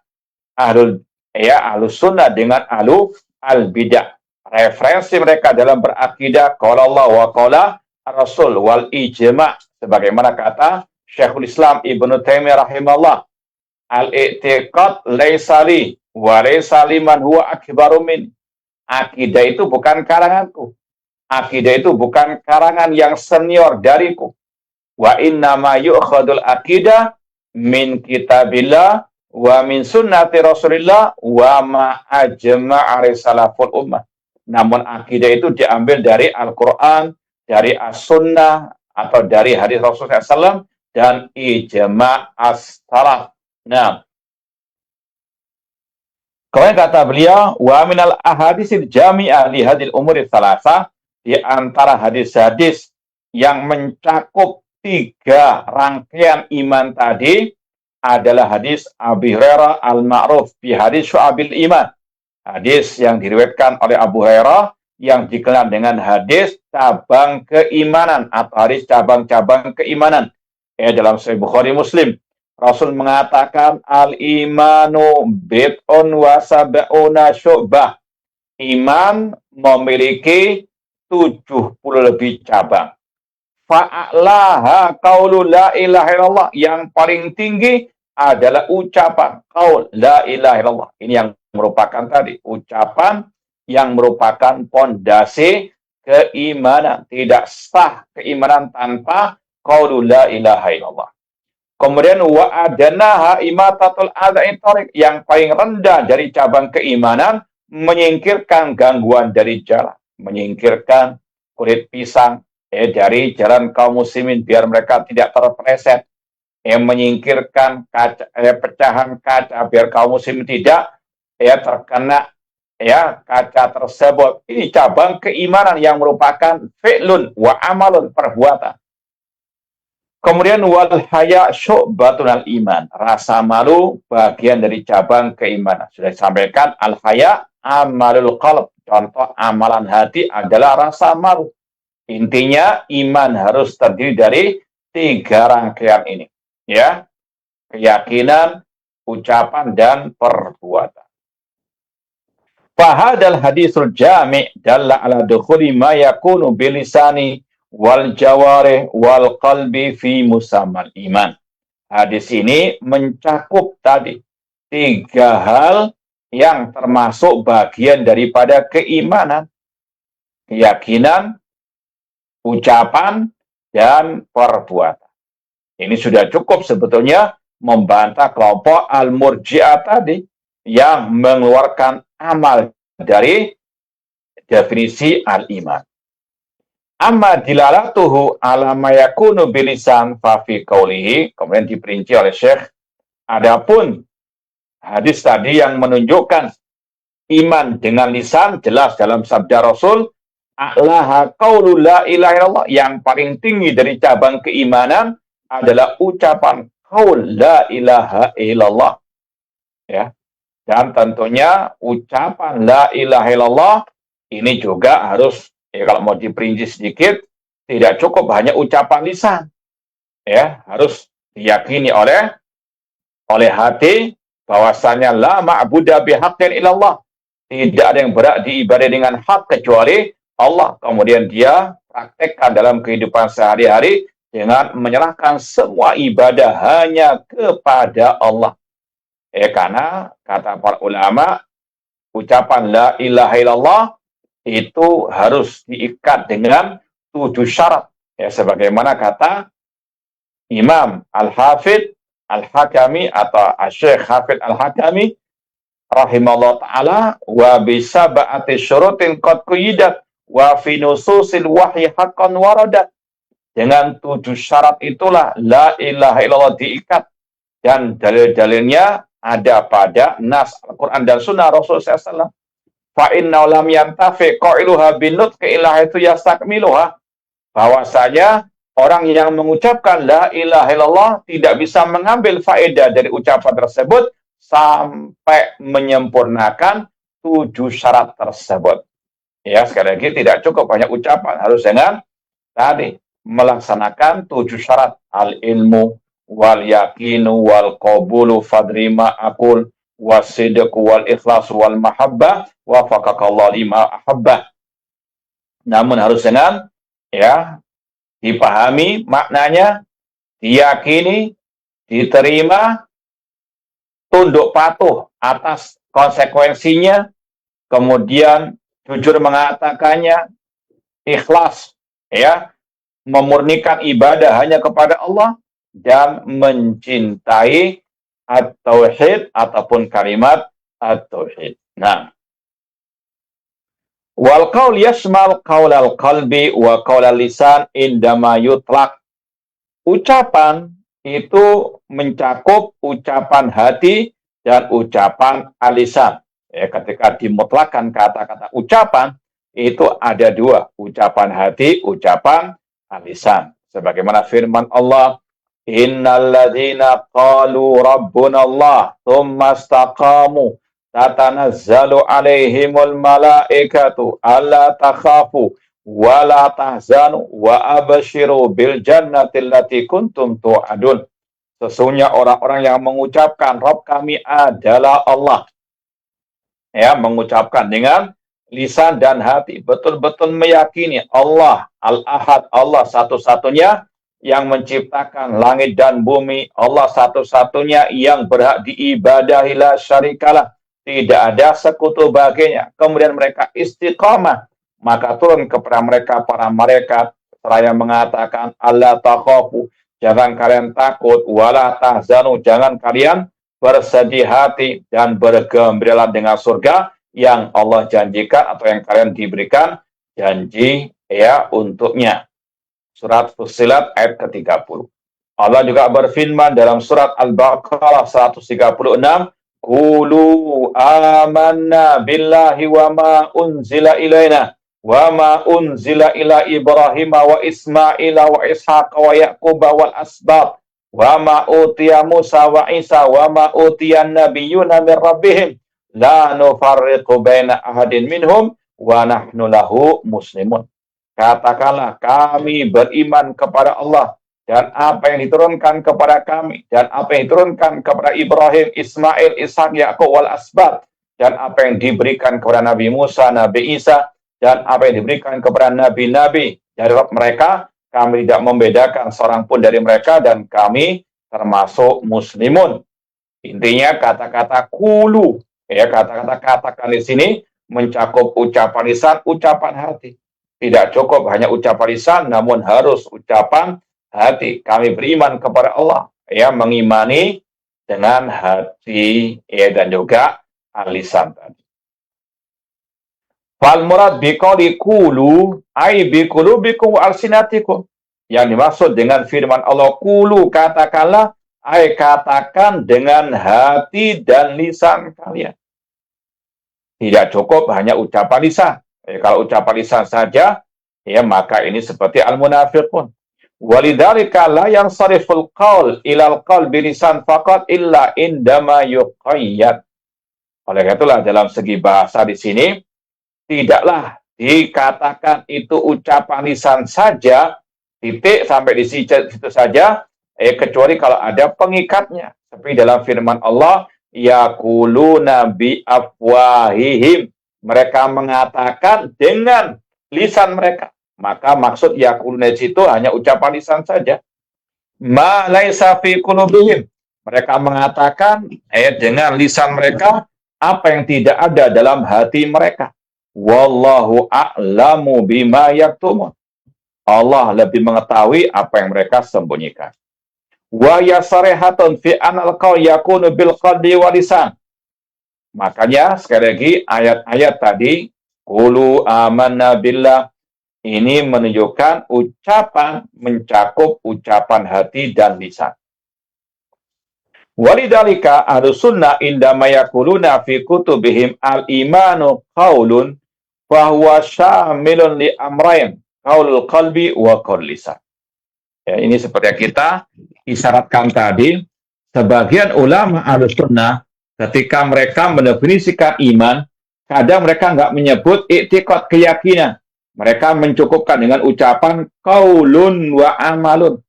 Ahlus Sunnah dengan al bidah. Referensi mereka dalam berakidah qala Allah wa qala Rasul wal ijma', sebagaimana kata Syekhul Islam Ibnu Taimiyah rahimahullah, al-i'tiqad laisa li wa laisa liman huwa akbaru min. Akidah itu bukan karanganku. Akidah itu bukan karangan yang senior dariku. Wa inna ma yu'khadul akidah min kitabillah wa min sunnati Rasulillah wa ma ajma'a salaful ummah. Namun akidah itu diambil dari Al-Quran, dari As-Sunnah, atau dari hadis Rasulullah SAW, dan ijma' as-salaf. Nah, kemudian kata beliau, wa minal ahadisil jami'ah li hadil umuri thalatha, di antara hadis-hadis yang mencakup 3 rangkaian iman tadi adalah hadis Abi Hurairah al-ma'ruf bi hadis Syu'abil Iman. Hadis yang diriwayatkan oleh Abu Hurairah yang dikenal dengan hadis cabang keimanan atau hadis cabang-cabang keimanan. Dalam Sahih Bukhari Muslim, Rasul mengatakan al-imanu bid'un wa sab'una syu'bah. Iman memiliki 70 lebih cabang. Fa'alaha qaulu la ilaha illallah. Yang paling tinggi adalah ucapan qaul la ilaha illallah. Ini yang merupakan tadi ucapan yang merupakan pondasi keimanan. Tidak sah keimanan tanpa qaulu la ilaha illallah. Kemudian wa adanaha imatatul adza'i thariq, yang paling rendah dari cabang keimanan menyingkirkan gangguan dari jalan, menyingkirkan kulit pisang dari jalan kaum muslimin biar mereka tidak terpeleset, menyingkirkan pecahan kaca biar kaum muslimin tidak terkena kaca tersebut. Ini cabang keimanan yang merupakan fi'lun wa amalun, perbuatan. Kemudian wal haya syu'batul iman, rasa malu bagian dari cabang keimanan. Sudah disampaikan al haya amalul qalb, contoh amalan hati adalah rasa malu. Intinya iman harus terdiri dari 3 rangkaian ini, ya. Keyakinan, ucapan, dan perbuatan. Fahadal hadisul jami' dalla ala dukhuli ma yakunu bilisani wal jawari wal qalbi fi musammal iman. Hadis ini mencakup tadi 3 hal yang termasuk bagian daripada keimanan, keyakinan, ucapan, dan perbuatan. Ini sudah cukup sebetulnya membantah kelompok al-murji'ah tadi yang mengeluarkan amal dari definisi al-iman. Amma dilalatuhu ala ma yakunu bilisan fa fi qawlihi, kemudian diperinci oleh Syekh, adapun hadis tadi yang menunjukkan iman dengan lisan jelas dalam sabda Rasul, a'laha qaulu la ilaha illallah, yang paling tinggi dari cabang keimanan adalah ucapan qaul la ilaha illallah. Ya. Dan tentunya ucapan la ilaha illallah ini juga harus, kalau mau diperinci sedikit, tidak cukup hanya ucapan lisan. Ya, harus diyakini oleh hati bahwasanya la ma'budu bihaqqin illallah. Tidak ada yang berhak diibadai dengan hak kecuali Allah. Kemudian dia praktekkan dalam kehidupan sehari-hari dengan menyerahkan semua ibadah hanya kepada Allah. Karena kata para ulama, ucapan la ilaha illallah itu harus diikat dengan 7 syarat. Sebagaimana kata Imam Al-Hafidh Al-Hakami atau Syekh Hafidh Al-Hakami rahimahullah ta'ala, wa bisaba'ati syurutin qad quyidat wa fi nususil wahyi haqqan waradat. Dengan 7 syarat itulah la ilaha illallah diikat, dan dalil-dalilnya ada pada nas Al-Quran dan Sunnah Rasulullah SAW. Fa inna lam yantafi qailuha binutqi illa itu yastakmiluha, bahwasanya orang yang mengucapkan la ilaha illallah tidak bisa mengambil faedah dari ucapan tersebut sampai menyempurnakan 7 syarat tersebut. Sekali lagi, tidak cukup hanya ucapan, harus dengan tadi melaksanakan 7 syarat, al-ilmu wal yakinu wal qabulu fadrima aqul wasidqu wal ikhlas wal mahabbah wa faqakallahu lima ahabbah. Namun harus dengan dipahami maknanya, diyakini, diterima, tunduk patuh atas konsekuensinya, kemudian jujur mengatakannya, ikhlas, memurnikan ibadah hanya kepada Allah, dan mencintai at-tauhid ataupun kalimat at-tauhid. Nah, wal qaul yashmal qaulal qalbi wa qaulal lisan indama yutlaq. Ucapan itu mencakup ucapan hati dan ucapan lisan. Ya, ketika dimutlakan kata-kata ucapan, itu ada dua, ucapan hati, ucapan lisan. Sebagaimana firman Allah, innal ladzina qalu rabbunallah tsumma istaqamu tatanazzalu alaihimul malaikatu alla takhafu wa la tahzanu wa abshiru bil jannati allati kuntum tu'adun. Sesungguhnya orang-orang yang mengucapkan Rabb kami adalah Allah, ya, mengucapkan dengan lisan dan hati, betul-betul meyakini Allah Al-Ahad, Allah satu-satunya yang menciptakan langit dan bumi, Allah satu-satunya yang berhak diibadahi, la syarikalah, tidak ada sekutu baginya. Kemudian mereka istiqamah, maka turun kepada mereka para malaikat seraya mengatakan, alla takhafu, jangan kalian takut, wala tahzanu, jangan kalian bersedih hati, dan bergembiralah dengan surga yang Allah janjikan atau yang kalian diberikan janji, ya, untuknya. Surat Fussilat ayat ke-30. Allah juga berfirman dalam surat Al-Baqarah 136, Qulu amanna billahi wa ma unzila ilaina wa ma unzila ila Ibrahim wa Ismaila wa Ishaq wa Yaqub wal asbab wa ma utiya Musa wa Isa wa ma utiya nabiyyuna min rabbihim la nufarriqu baina ahadin minhum wa nahnu lahu muslimun. Katakanlah, kami beriman kepada Allah dan apa yang diturunkan kepada kami, dan apa yang diturunkan kepada Ibrahim, Ismail, Ishak, Yakub wal asbab, dan apa yang diberikan kepada Nabi Musa, Nabi Isa, dan apa yang diberikan kepada nabi-nabi dari Rabb mereka. Kami tidak membedakan seorang pun dari mereka, dan kami termasuk muslimun. Intinya kata-kata kulu, ya, kata-kata katakan di sini mencakup ucapan lisan, ucapan hati. Tidak cukup hanya ucapan lisan, namun harus ucapan hati. Kami beriman kepada Allah, ya, mengimani dengan hati, ya, dan juga lisan tadi. Fal murad biqauli qulu ay biqulubikum wa alsinatikum. Yang dimaksud dengan firman Allah qulu, katakanlah, ay katakan dengan hati dan lisan kalian. Tidak cukup hanya ucapan lisan. Kalau ucapan lisan saja, ya, maka ini seperti al-munafiqun. Walidzalika la yansariful qaul ilal qalbi lisan faqat illa indama yuqayyad. Oleh karena itulah dalam segi bahasa di sini tidaklah dikatakan itu ucapan lisan saja, titik, sampai di situ saja, kecuali kalau ada pengikatnya. Seperti dalam firman Allah, yaquluna bi afwahihim, mereka mengatakan dengan lisan mereka. Maka maksud yaquluna itu hanya ucapan lisan saja. Ma laisa fi qulubihim, mereka mengatakan dengan lisan mereka apa yang tidak ada dalam hati mereka. Wallahu a'lamu bima yaktumun, Allah lebih mengetahui apa yang mereka sembunyikan. Wa yasarihatun fi anal qaul yakunu bil qalbi wa lisan. Makanya sekali lagi ayat-ayat tadi qulu amanna billah ini menunjukkan ucapan mencakup ucapan hati dan lisan. Walidzalika ahlussunnah indama yaquluna fi kutubihim al-imanu qaulun fa huwa syamilun li amrayn qaulul qalbi wa qaul lisan. Ya, ini seperti yang kita isyaratkan tadi, sebagian ulama ahlussunnah ketika mereka mendefinisikan iman, kadang mereka nggak menyebut i'tiqad, keyakinan. Mereka mencukupkan dengan ucapan qaulun wa amalun.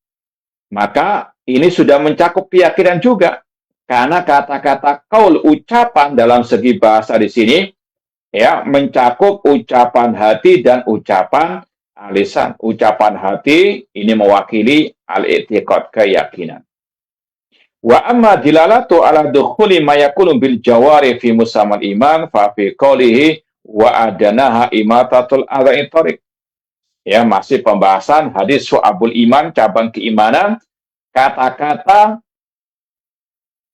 Maka ini sudah mencakup keyakinan juga. Karena kata-kata qaul, ucapan dalam segi bahasa di sini, ya, mencakup ucapan hati dan ucapan lisan. Ucapan hati ini mewakili al-i'tiqad, keyakinan. Wa amma dilalatu ala dukhuli ma yakunu bil jawari fi musammal iman fa fi qawlihi wa adanaha imatatul adha'i tariq. Ya, masih pembahasan hadis Syu'abul Iman, cabang keimanan. Kata-kata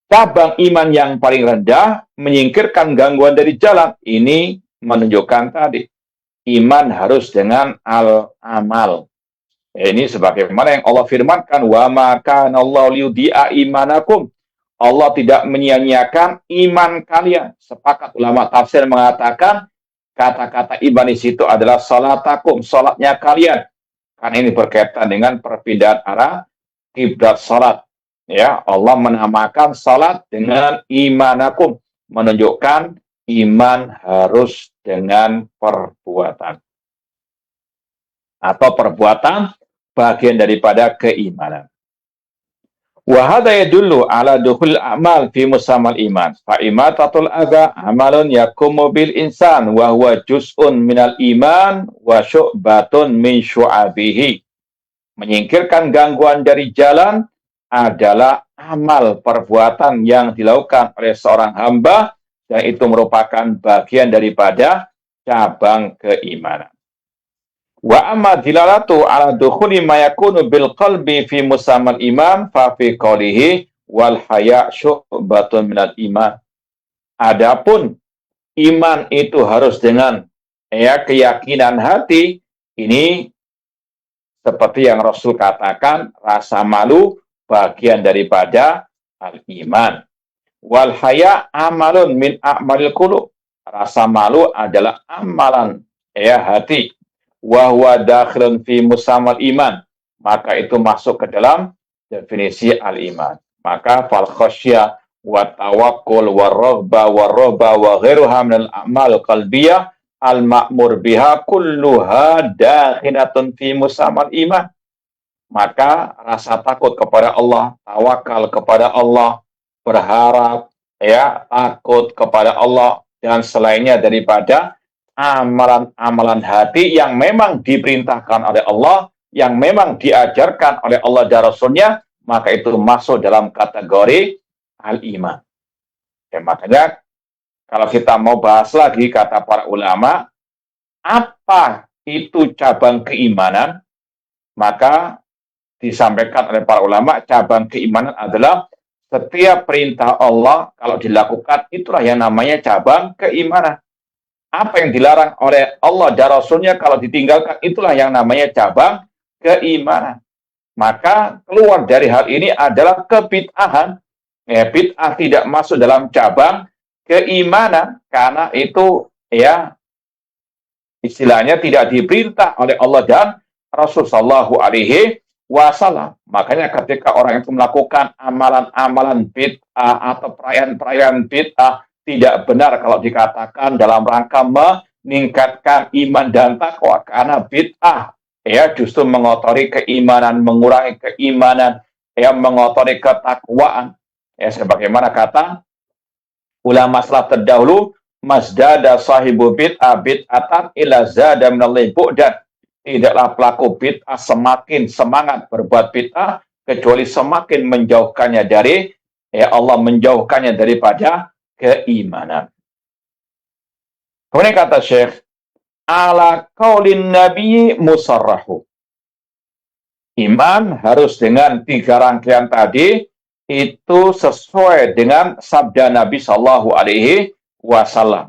cabang iman yang paling rendah, menyingkirkan gangguan dari jalan. Ini menunjukkan tadi, iman harus dengan al-amal. Ini sebagaimana yang Allah firmankan, wa ma kana Allahu liyudhi'a imanakum. Allah tidak menyia-nyiakan iman kalian. Sepakat ulama tafsir mengatakan kata-kata iman di situ adalah salatakum, salatnya kalian. Karena ini berkaitan dengan perpindahan arah kiblat salat. Ya, Allah menamakan salat dengan imanakum, menunjukkan iman harus dengan perbuatan. Atau perbuatan bagian daripada keimanan. Wa hadha yadullu ala dukhul a'mal fi musammal iman. Fa imatatul adza amalun yakumu bil insan wa huwa juz'un minal iman wa syu'batun min syu'abihi. Menyingkirkan gangguan dari jalan adalah amal perbuatan yang dilakukan oleh seorang hamba, dan itu merupakan bagian daripada cabang keimanan. Wa amma dilalatu ala dukhuli ma yakunu bil qalbi fi musammal iman fa fi qawlihi wal haya syu'batun minal iman. Adapun iman itu harus dengan keyakinan hati, ini seperti yang Rasul katakan, rasa malu bagian daripada al-iman. Wal haya amalun min a'malil qulub. Rasa malu adalah amalan hati. Wa huwa dakhilun fi musammal iman. Maka itu masuk ke dalam definisi al-iman. Maka fal khasyah wa tawakkul wa raghba wa ghairuha min al-a'mal qalbiyah al-ma'mur biha kulluha dakhilatun fi musammal iman. Maka rasa takut kepada Allah, tawakal kepada Allah, berharap, takut kepada Allah, dan selainnya daripada amalan-amalan hati yang memang diperintahkan oleh Allah, yang memang diajarkan oleh Allah dan Rasulnya, maka itu masuk dalam kategori al-iman. Makanya kalau kita mau bahas lagi, kata para ulama, apa itu cabang keimanan? Maka disampaikan oleh para ulama, cabang keimanan adalah setiap perintah Allah kalau dilakukan, itulah yang namanya cabang keimanan. Apa yang dilarang oleh Allah dan Rasulnya kalau ditinggalkan, itulah yang namanya cabang keimanan. Maka keluar dari hal ini adalah kebid'ahan. Bid'ah tidak masuk dalam cabang keimanan, karena itu istilahnya tidak diperintah oleh Allah dan Rasul sallallahu alaihi wasallam. Makanya ketika orang itu melakukan amalan-amalan bid'ah atau perayaan-perayaan bid'ah, tidak benar kalau dikatakan dalam rangka meningkatkan iman dan takwa, karena bid'ah justru mengotori keimanan, mengurangi keimanan, mengotori ketakwaan. Sebagaimana kata ulama salaf terdahulu, masdada sahibu bid'ah bid'atan ila zada minallahi bu'dan. Tidaklah pelaku bid'ah semakin semangat berbuat bid'ah, kecuali semakin menjauhkannya dari Allah, menjauhkannya daripada keimanan. Kemudian kata Syekh, ala qaulin nabi musarrahu. Iman harus dengan 3 rangkaian tadi, itu sesuai dengan sabda Nabi Sallallahu Alaihi Wasallam.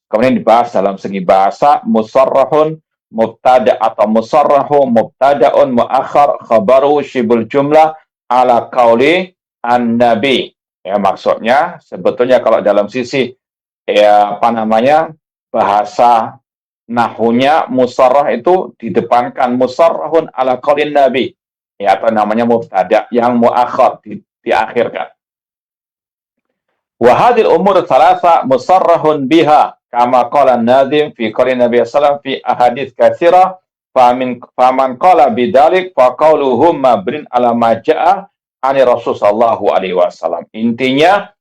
Kemudian dibahas dalam segi bahasa, musarrahun, mubtada atau musarrahu, mubtadaun muakhar, khabaru syibul jumlah ala qauli an-nabi. Maksudnya sebetulnya kalau dalam sisi bahasa nahwunya, musarrah itu didepankan musarrahun ala qaulin nabi, atau namanya mubtada yang muakhar, diakhirkan. Wa hadhil umur thalatha musarrahun biha kama qala an-nazim fi qauli Nabi sallallahu fi ahadits katsira faman qala bidzalik fa qauluhum mabrin ala ma jaa ani Rasul sallallahu alaihi wasallam. Intinya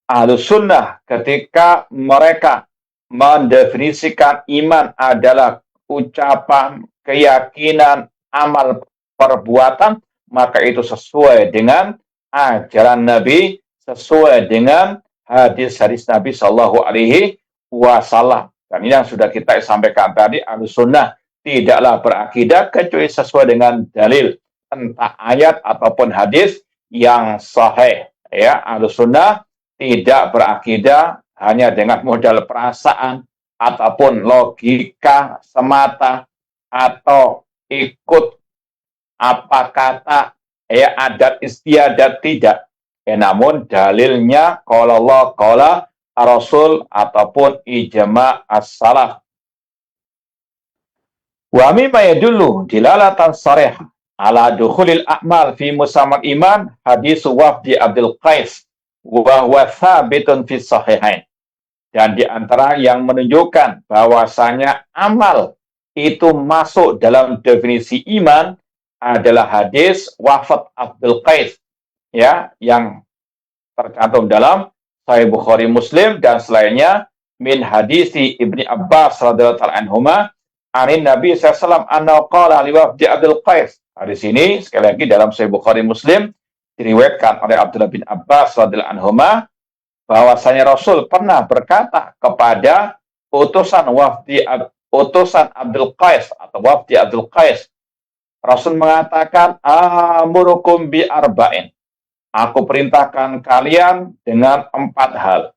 Ahlus Sunnah ketika mereka mendefinisikan iman adalah ucapan, keyakinan, amal, perbuatan, maka itu sesuai dengan ajaran Nabi, sesuai dengan hadis-hadis Nabi Sallallahu Alaihi Wasallam. Dan ini yang sudah kita sampaikan tadi, Ahlus Sunnah tidaklah berakidah kecuali sesuai dengan dalil, entah ayat ataupun hadis yang sahih. ya, Ahlussunnah tidak berakidah hanya dengan modal perasaan ataupun logika semata atau ikut apa kata ya adat istiadat, tidak. Namun dalilnya qala Allah qala Rasul ataupun ijma' as-salaf. Wa mimma yadullu dilalatan sarih ala dukhulil a'mal fi musammal iman hadis wafdi Abdul Qais wa huwa thabitun fi sahihain. Dan di antara yang menunjukkan bahwasanya amal itu masuk dalam definisi iman adalah hadis wafat Abdul Qais, ya, yang tercantum dalam Sahih Bukhari Muslim dan selainnya min hadisi Ibni Abbas radhiyallahu anhuma anin Nabi sallallahu alaihi wasallam qala li wafdi Abdul Qais. Hadis ini sekali lagi dalam Sahih Bukhari Muslim diriwayatkan oleh Abdullah bin Abbas radhiyallahu anhuma bahwasanya Rasul pernah berkata kepada utusan Abdul Qais atau wafdi Abdul Qais. Rasul mengatakan, amurukum bi arba'in. Aku perintahkan kalian dengan 4 hal.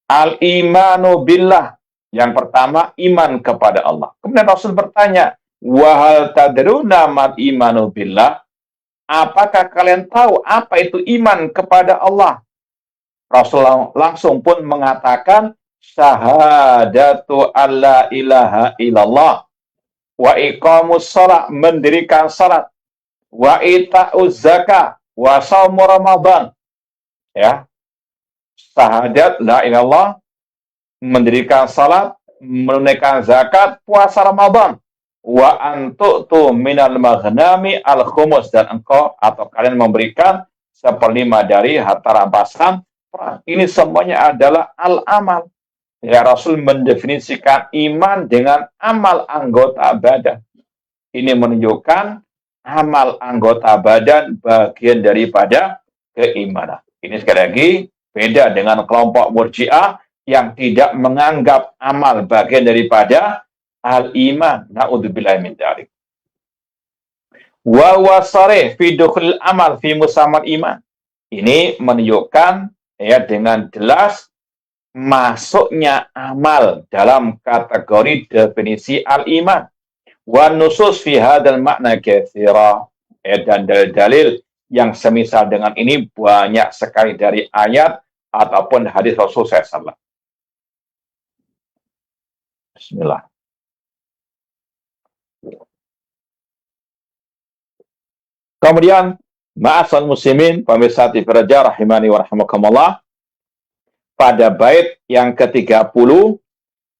Al-imanu billah. Yang pertama, iman kepada Allah. Kemudian Rasul bertanya, wahal tadruna mal imanu billah. Apakah kalian tahu apa itu iman kepada Allah? Rasul langsung pun mengatakan, syahadatu alla ilaha illallah. Wa iqamus shalah, mendirikan salat, wa ita'uz zakah, wa shaum Ramadan. Ya. Syahadat la ilallah, mendirikan salat, menunaikan zakat, puasa Ramadan. Wa antu'tu minal maghnami al-khumus, dan engkau atau kalian memberikan 1/5 dari harta rampasan perang. Ini semuanya adalah al-amal. Ya, Rasul mendefinisikan iman dengan amal anggota badan. Ini menunjukkan amal anggota badan bagian daripada keimanan. Ini sekali lagi beda dengan kelompok Murji'ah yang tidak menganggap amal bagian daripada al-iman. Na'udzubillahi min dzalik. Wa wasarih fi dukhul amal fi musammal iman. Ini menunjukkan ya dengan jelas masuknya amal dalam kategori definisi al-iman. Wa nusus fi hadzal makna katsira. Dan dalil-dalil yang semisal dengan ini banyak sekali dari ayat ataupun hadis Rasul SAW. Bismillah. Kemudian ma'asal muslimin pemirsa TV Raja rahimani wa rahimakumullah, pada bait yang ke-30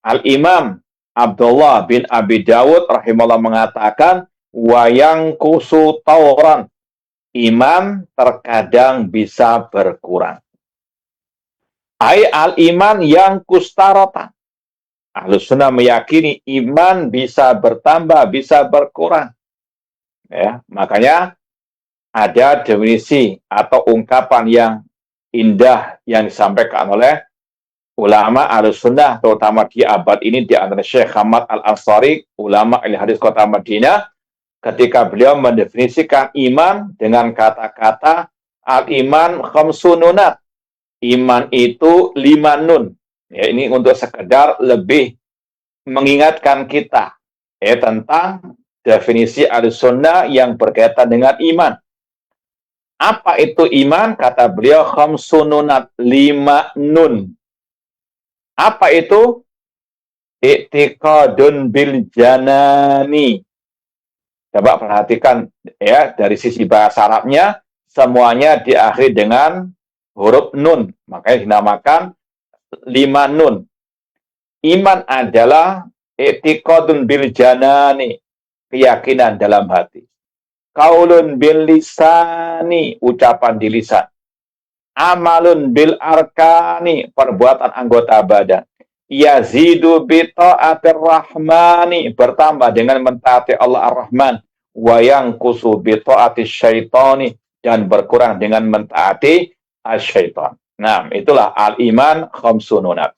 Al-Imam Abdullah bin Abi Dawud rahimahullah mengatakan wayang kusu tauran, iman terkadang bisa berkurang. Ai al-iman yang kustaratan. Ahlussunnah meyakini iman bisa bertambah, bisa berkurang. Ya, makanya ada definisi atau ungkapan yang indah yang disampaikan oleh ulama Ahlussunnah, terutama di abad ini, di antara Syekh Hamad Al-Ansari, ulama ahli hadis kota Madinah, ketika beliau mendefinisikan iman dengan kata-kata al-iman khamsununat. Iman itu 5 nun. Ya, ini untuk sekedar lebih mengingatkan kita ya tentang definisi Ahlussunnah yang berkaitan dengan iman. Apa itu iman? Kata beliau, khamsununat, 5 nun. Apa itu? I'tiqadun bil janani. Coba perhatikan ya, dari sisi bahasa Arabnya, semuanya diakhiri dengan huruf nun. Makanya dinamakan 5 nun. Iman adalah i'tiqadun bil janani, keyakinan dalam hati. Qaulun bil lisani, ucapan di lisan. Amalun bil arkani, perbuatan anggota badan. Yazidu bi ta'atir rahmani, bertambah dengan mentaati Allah Ar-Rahman. Wa yanqusu bi ta'ati syaitani, dan berkurang dengan mentaati asyaitan. Nah, itulah al-iman khamsununat.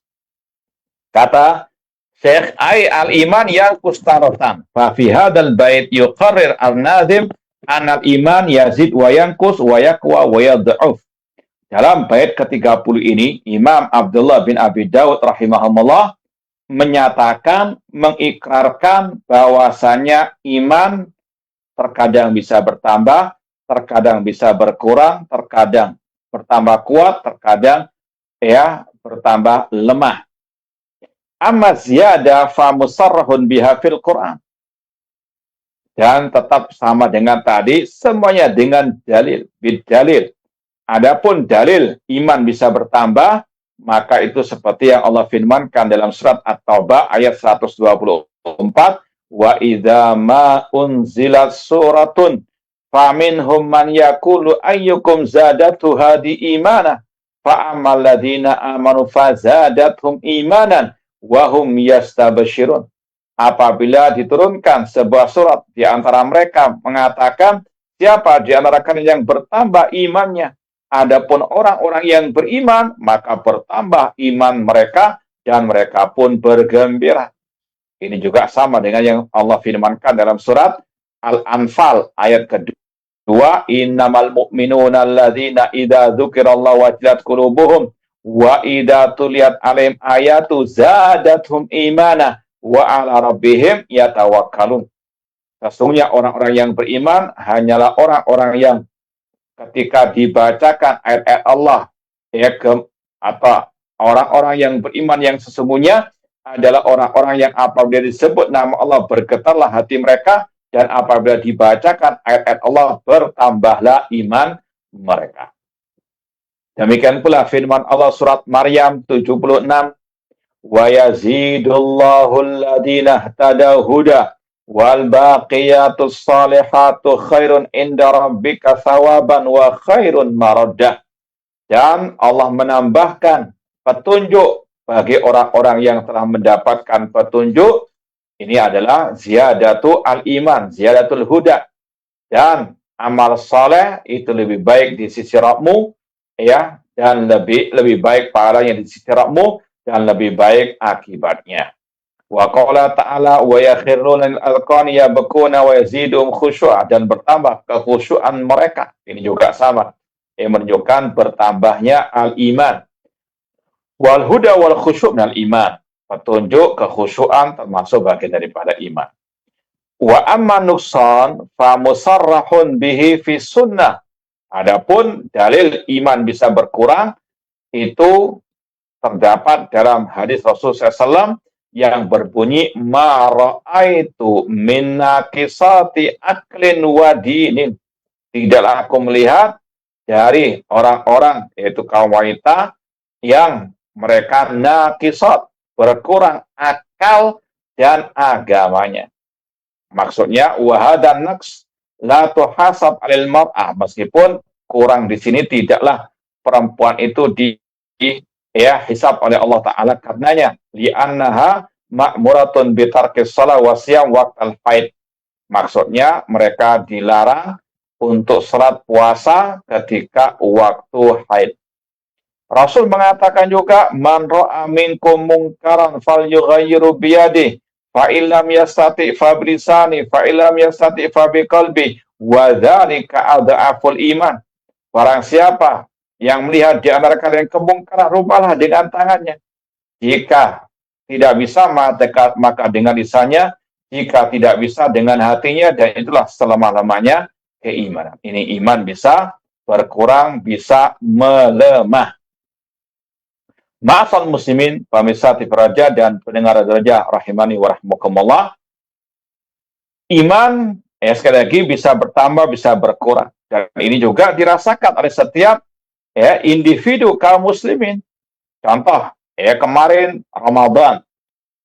Kata Syekh, ay al-iman yang kustaratan. Fa fi hadzal bait yuqarrir al-nazim an al-iman yazid wa yanqus wa yaqwa wa yad'uf. Dalam bait ke-30 ini, Imam Abdullah bin Abi Dawud rahimahullah menyatakan, mengikrarkan bahwasanya iman terkadang bisa bertambah, terkadang bisa berkurang, terkadang bertambah kuat, terkadang bertambah lemah. Amma ziyada fa musarrahun biha fil Quran. Dan tetap sama dengan tadi, semuanya dengan dalil, bidalil. Adapun dalil iman bisa bertambah, maka itu seperti yang Allah firmankan dalam surat At-Taubah ayat 124, wa idza ma unzilat suratun faminhum man yaqulu ayyukum zadatu hadi imana fa ammal ladzina amanu fazadathum imanan wa hum yastabshirun. Apabila diturunkan sebuah surat di antara mereka mengatakan, siapa di antara kalian yang bertambah imannya? Adapun orang-orang yang beriman, maka bertambah iman mereka dan mereka pun bergembira. Ini juga sama dengan yang Allah firmankan dalam surat Al-Anfal ayat kedua, innamal mu'minuna alladzina idza dzukirallahu wajilat qulubuhum wa idza tuliyat alaihim ayatu zadatuhum imana wa ala rabbihim yatawakkalun. Sesungguhnya orang-orang yang beriman hanyalah orang-orang yang ketika dibacakan ayat-ayat Allah, atau orang-orang yang beriman yang sesungguhnya adalah orang-orang yang apabila disebut nama Allah bergetarlah hati mereka, dan apabila dibacakan ayat-ayat Allah bertambahlah iman mereka. Demikian pula firman Allah surat Maryam 76, wa yazidullahu alladhina ihtadaw huda wal baqiyatus salihatu khairun inda rabbika thawaban wa khairun maraddah. Dan Allah menambahkan petunjuk bagi orang-orang yang telah mendapatkan petunjuk. Ini adalah ziyadatu al-iman, ziyadatul huda. Dan amal saleh itu lebih baik di sisi Rabbmu, dan lebih baik pahalanya di sisi Rabbmu, dan lebih baik akibatnya. Wa qala ta'ala wa yakhruna lil alqani yabkuna wa yazidum khusyu'a, dan bertambah kekhusyuan mereka. Ini juga sama, menunjukkan bertambahnya al-iman. Wal huda wal khusyu' minal iman. Petunjuk, kekhusyuan termasuk bagian daripada iman. Wa amma nuqsan fa musarrahun bihi fi sunnah. Adapun dalil iman bisa berkurang itu terdapat dalam hadis Rasulullah SAW yang berbunyi ma ra'aitu min naqisati aklin wa dinin. Tidaklah aku melihat dari orang-orang, yaitu kaum wanita, yang mereka naqisat, berkurang akal dan agamanya. Maksudnya wahadan naqs la tuhasab 'alal mar'ah, meskipun kurang di sini tidaklah perempuan itu hisab oleh Allah Ta'ala karenanya, li'annaha ma'muratun bitarkis shalah wa siyam waqtal haid. Maksudnya mereka dilarang untuk salat puasa ketika waktu haid. Rasul mengatakan juga, man ra'a minkum munkaran falyughayyiru biyadihi fa illam yastati fa bilisani fa illam yastati fa biqalbi wa dzalika adhaful iman. Barang siapa yang melihat di antara kalian kemungkaran, rubahlah dengan tangannya. Jika tidak bisa, maka dengan lisannya. Jika tidak bisa, dengan hatinya. Dan itulah selama-lamanya keimanan. Ini iman bisa berkurang, bisa melemah. Ma'asal muslimin, pemirsa TV Raja dan pendengar Raja rahimani wa rahmukumullah. Iman, sekali lagi, bisa bertambah, bisa berkurang. Dan ini juga dirasakan oleh setiap individu kaum muslimin. Contoh, kemarin Ramadan,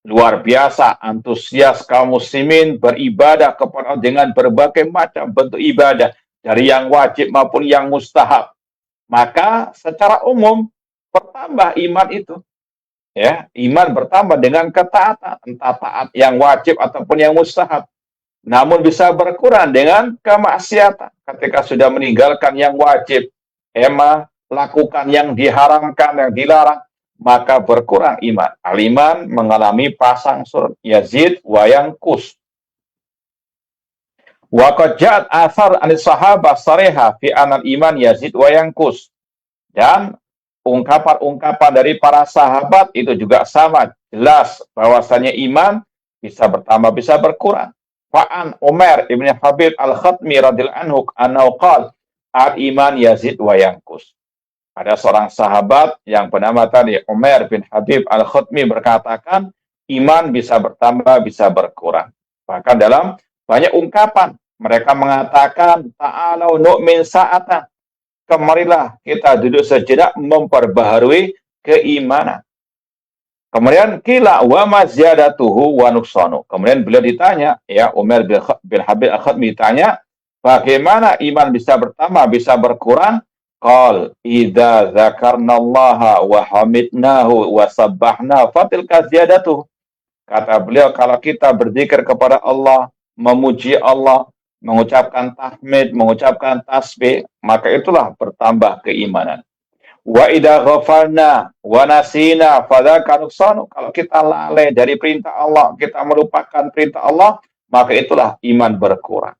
luar biasa antusias kaum muslimin beribadah kepada Allah dengan berbagai macam bentuk ibadah, dari yang wajib maupun yang mustahab. Maka secara umum bertambah iman itu. Iman bertambah dengan ketaatan, entah taat yang wajib ataupun yang mustahab. Namun bisa berkurang dengan kemaksiatan. Ketika sudah meninggalkan yang wajib, lakukan yang diharamkan, yang dilarang, maka berkurang iman. Al-iman mengalami pasang surut, yazid wa yanqus. Wa qad ja'at athar anis sahabah sarihah fi anal iman yazid wa yanqus. Dan ungkapan-ungkapan dari para sahabat itu juga sama, jelas bahwasanya iman bisa bertambah, bisa berkurang. Fa'an Umar ibn Habib al-Khatmi radhiyallahu anhu qala al-iman yazid wa yanqus. Ada seorang sahabat yang bernama tadi Umar bin Habib al-Khatmi berkatakan, iman bisa bertambah, bisa berkurang. Bahkan dalam banyak ungkapan, mereka mengatakan, ta'alau nu'min sa'atan. Kemarilah kita duduk sejenak memperbaharui keimanan. Kemudian kila wa mazyadatuhu wa nuqsanu. Kemudian beliau ditanya, ya Umar bin Habib al-Khatmi ditanya, bagaimana iman bisa bertambah, bisa berkurang? Qal idza dzakarnallaha wa hamidnahu wa sabbahna fatilka ziyadatuh. Kata beliau, kalau kita berzikir kepada Allah, memuji Allah, mengucapkan tahmid, mengucapkan tasbih, maka itulah bertambah keimanan. Wa idza ghafalna wa nasina fadzaka nuqsanu. Kalau kita lalai dari perintah Allah, kita melupakan perintah Allah, maka itulah iman berkurang.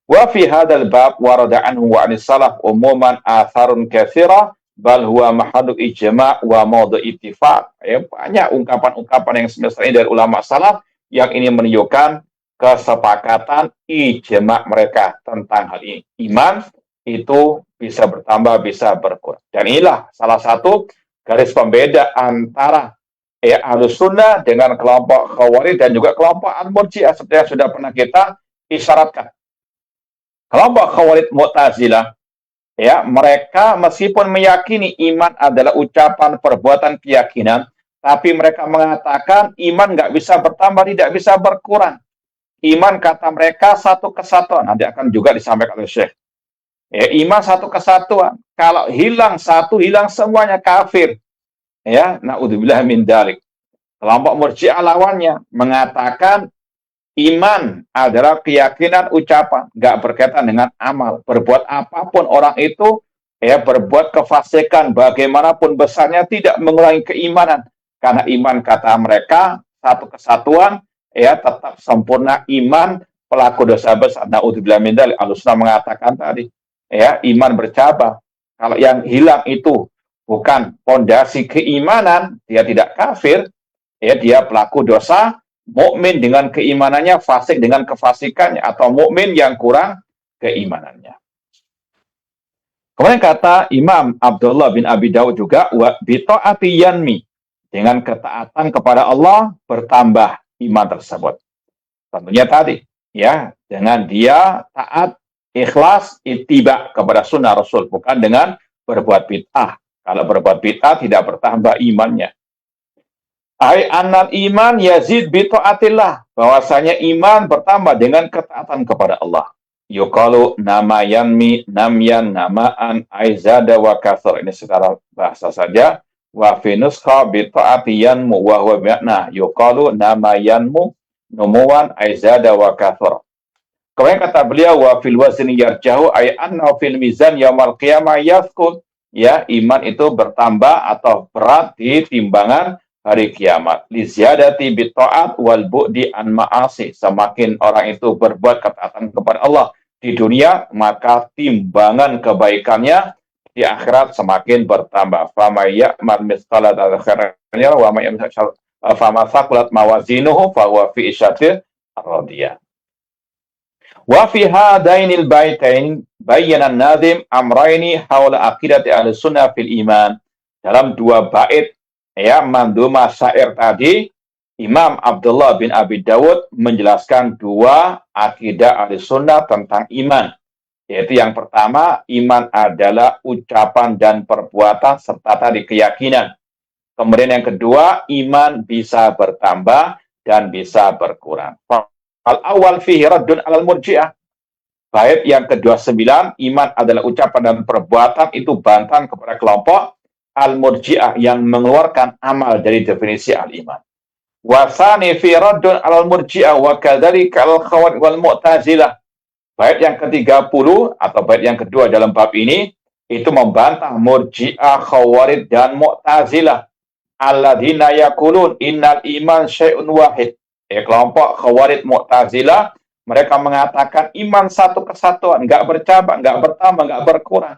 Wa fi hadzal bab warada anhu wa anis salaf umuman atharun katsira bal huwa mahallu ijma' wa mawdu' ittifaq. Ya, banyak ungkapan-ungkapan yang semestinya dari ulama salaf yang ini menunjukkan kesepakatan ijma' mereka tentang hal ini. Iman itu bisa bertambah, bisa berkurang. Dan inilah salah satu garis pembeda antara Ahlus Sunnah dengan kelompok Khawarij dan juga kelompok Al-Murji'ah seperti yang sudah pernah kita isyaratkan. Kelompok Khawarij Mu'tazilah, ya, mereka meskipun meyakini iman adalah ucapan, perbuatan, keyakinan, tapi mereka mengatakan iman nggak bisa bertambah, tidak bisa berkurang. Iman kata mereka satu kesatuan. Nanti akan juga disampaikan oleh Syekh. Ya, iman satu kesatuan. Kalau hilang satu, hilang semuanya, kafir. Ya, naudzubillah min dzalik. Kelompok Murji'ah lawannya mengatakan iman adalah keyakinan, ucapan, nggak berkaitan dengan amal. Berbuat apapun orang itu, ya, berbuat kefasikan bagaimanapun besarnya tidak mengurangi keimanan. Karena iman kata mereka satu kesatuan, ya, tetap sempurna iman pelaku dosa besar. Naudzubillah min dzalik. Ahlussunnah mengatakan tadi, ya, iman bercabang. Kalau yang hilang itu bukan pondasi keimanan, dia tidak kafir, ya, dia pelaku dosa. Mukmin dengan keimanannya, fasik dengan kefasikannya, atau mukmin yang kurang keimanannya. Kemudian kata Imam Abdullah bin Abi Dawud juga, wa bita'ati yanmi, dengan ketaatan kepada Allah bertambah iman tersebut. Tentunya tadi, ya, dengan dia taat, ikhlas, ittiba kepada sunnah Rasul, bukan dengan berbuat bid'ah. Kalau berbuat bid'ah tidak bertambah imannya. Ai annal iman yazid bi taatillah, bahwasanya iman bertambah dengan ketaatan kepada Allah. Yuqalu nama yanmi namyan namaan aizada wa katsar. Ini secara bahasa saja. Wa fi nuskha bi taati yanmu wa huwa bi'na yuqalu nama yanmu numuwan aizada wa katsar. Kemudian kata beliau wa fil wazni yarjahu ay anna fil mizan yaumil qiyamah yathqul. Ya, iman itu bertambah atau berat di timbangan hari kiamat. Lizyadati bitta'at wal bu'di an ma'asi. Semakin orang itu berbuat ketaatan kepada Allah di dunia, maka timbangan kebaikannya di akhirat semakin bertambah. Fama ya'mal mithqala dzarratin wa ma ya'mal fama thaqulat mawazinuhu fa huwa fi isyatir radiyah. Wa fi hadainil baitain bayyana an-nazim amrayni haula aqidati ahli sunnah fil iman. Dalam dua bait, ya, mandhumah syair tadi, Imam Abdullah bin Abi Dawud menjelaskan dua akidah ahli sunnah tentang iman. Yaitu yang pertama, iman adalah ucapan dan perbuatan serta tadi keyakinan. Kemudian yang kedua, iman bisa bertambah dan bisa berkurang. Al-awwal fihi raddun alal murji'ah. Bait yang ke-29, iman adalah ucapan dan perbuatan, itu bantahan kepada kelompok Al-Murji'ah yang mengeluarkan amal dari definisi al-iman. Wa tsani fi raddun alal murji'ah wa kadzalika al-khawarij wal mu'tazilah. Bait yang ke-30 atau bait yang kedua dalam bab ini itu membantah Murji'ah, Khawarij dan Mu'tazilah. Alladzina yaqulun innal iman syai'un wahid. Kelompok Khawarij, Mu'tazilah, mereka mengatakan iman satu kesatuan, enggak bercabang, enggak bertambah, enggak berkurang.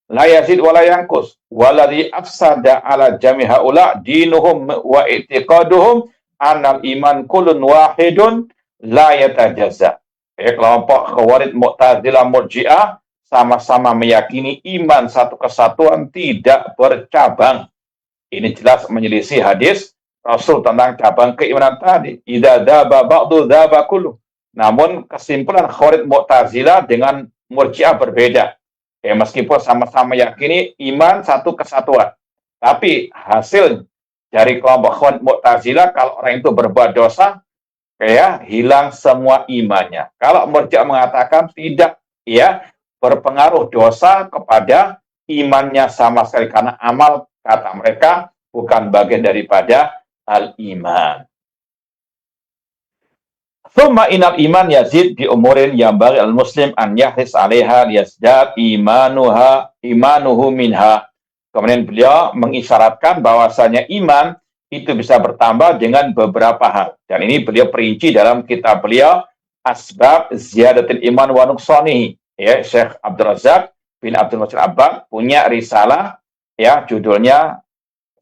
la yazid wa la yanqus. Waladhi afsada ala jami haula dinuhum wa i'tiqaduhum anal iman kullun wahidun la yatajazza. Kelompok Khawarij, Mu'tazilah, Murji'ah sama-sama meyakini iman satu kesatuan, tidak bercabang. Ini jelas menyelisih hadis Rasul tentang cabang keimanan tadi. Idza dzaba ba'du dzaba kullu. Namun kesimpulan Khawarij, Mu'tazilah dengan Murji'ah berbeda. Meskipun sama-sama yakini iman satu kesatuan, tapi hasil dari kelompok Khawarij, Mu'tazilah, kalau orang itu berbuat dosa, hilang semua imannya. Kalau Murji'ah mengatakan tidak, berpengaruh dosa kepada imannya sama sekali, karena amal, kata mereka, bukan bagian daripada al-iman. Thumma inal iman yazid bi umurin yang bagi al-muslim an yahris alaiha liyazdad imanuhu minha. Kemudian beliau mengisyaratkan bahwasanya iman itu bisa bertambah dengan beberapa hal. Dan ini beliau perinci dalam kitab beliau Asbab Ziyadatul Iman wa Nuqsanihi. Syekh Abdul Razak bin Abdul Muhsin Abbad punya risalah judulnya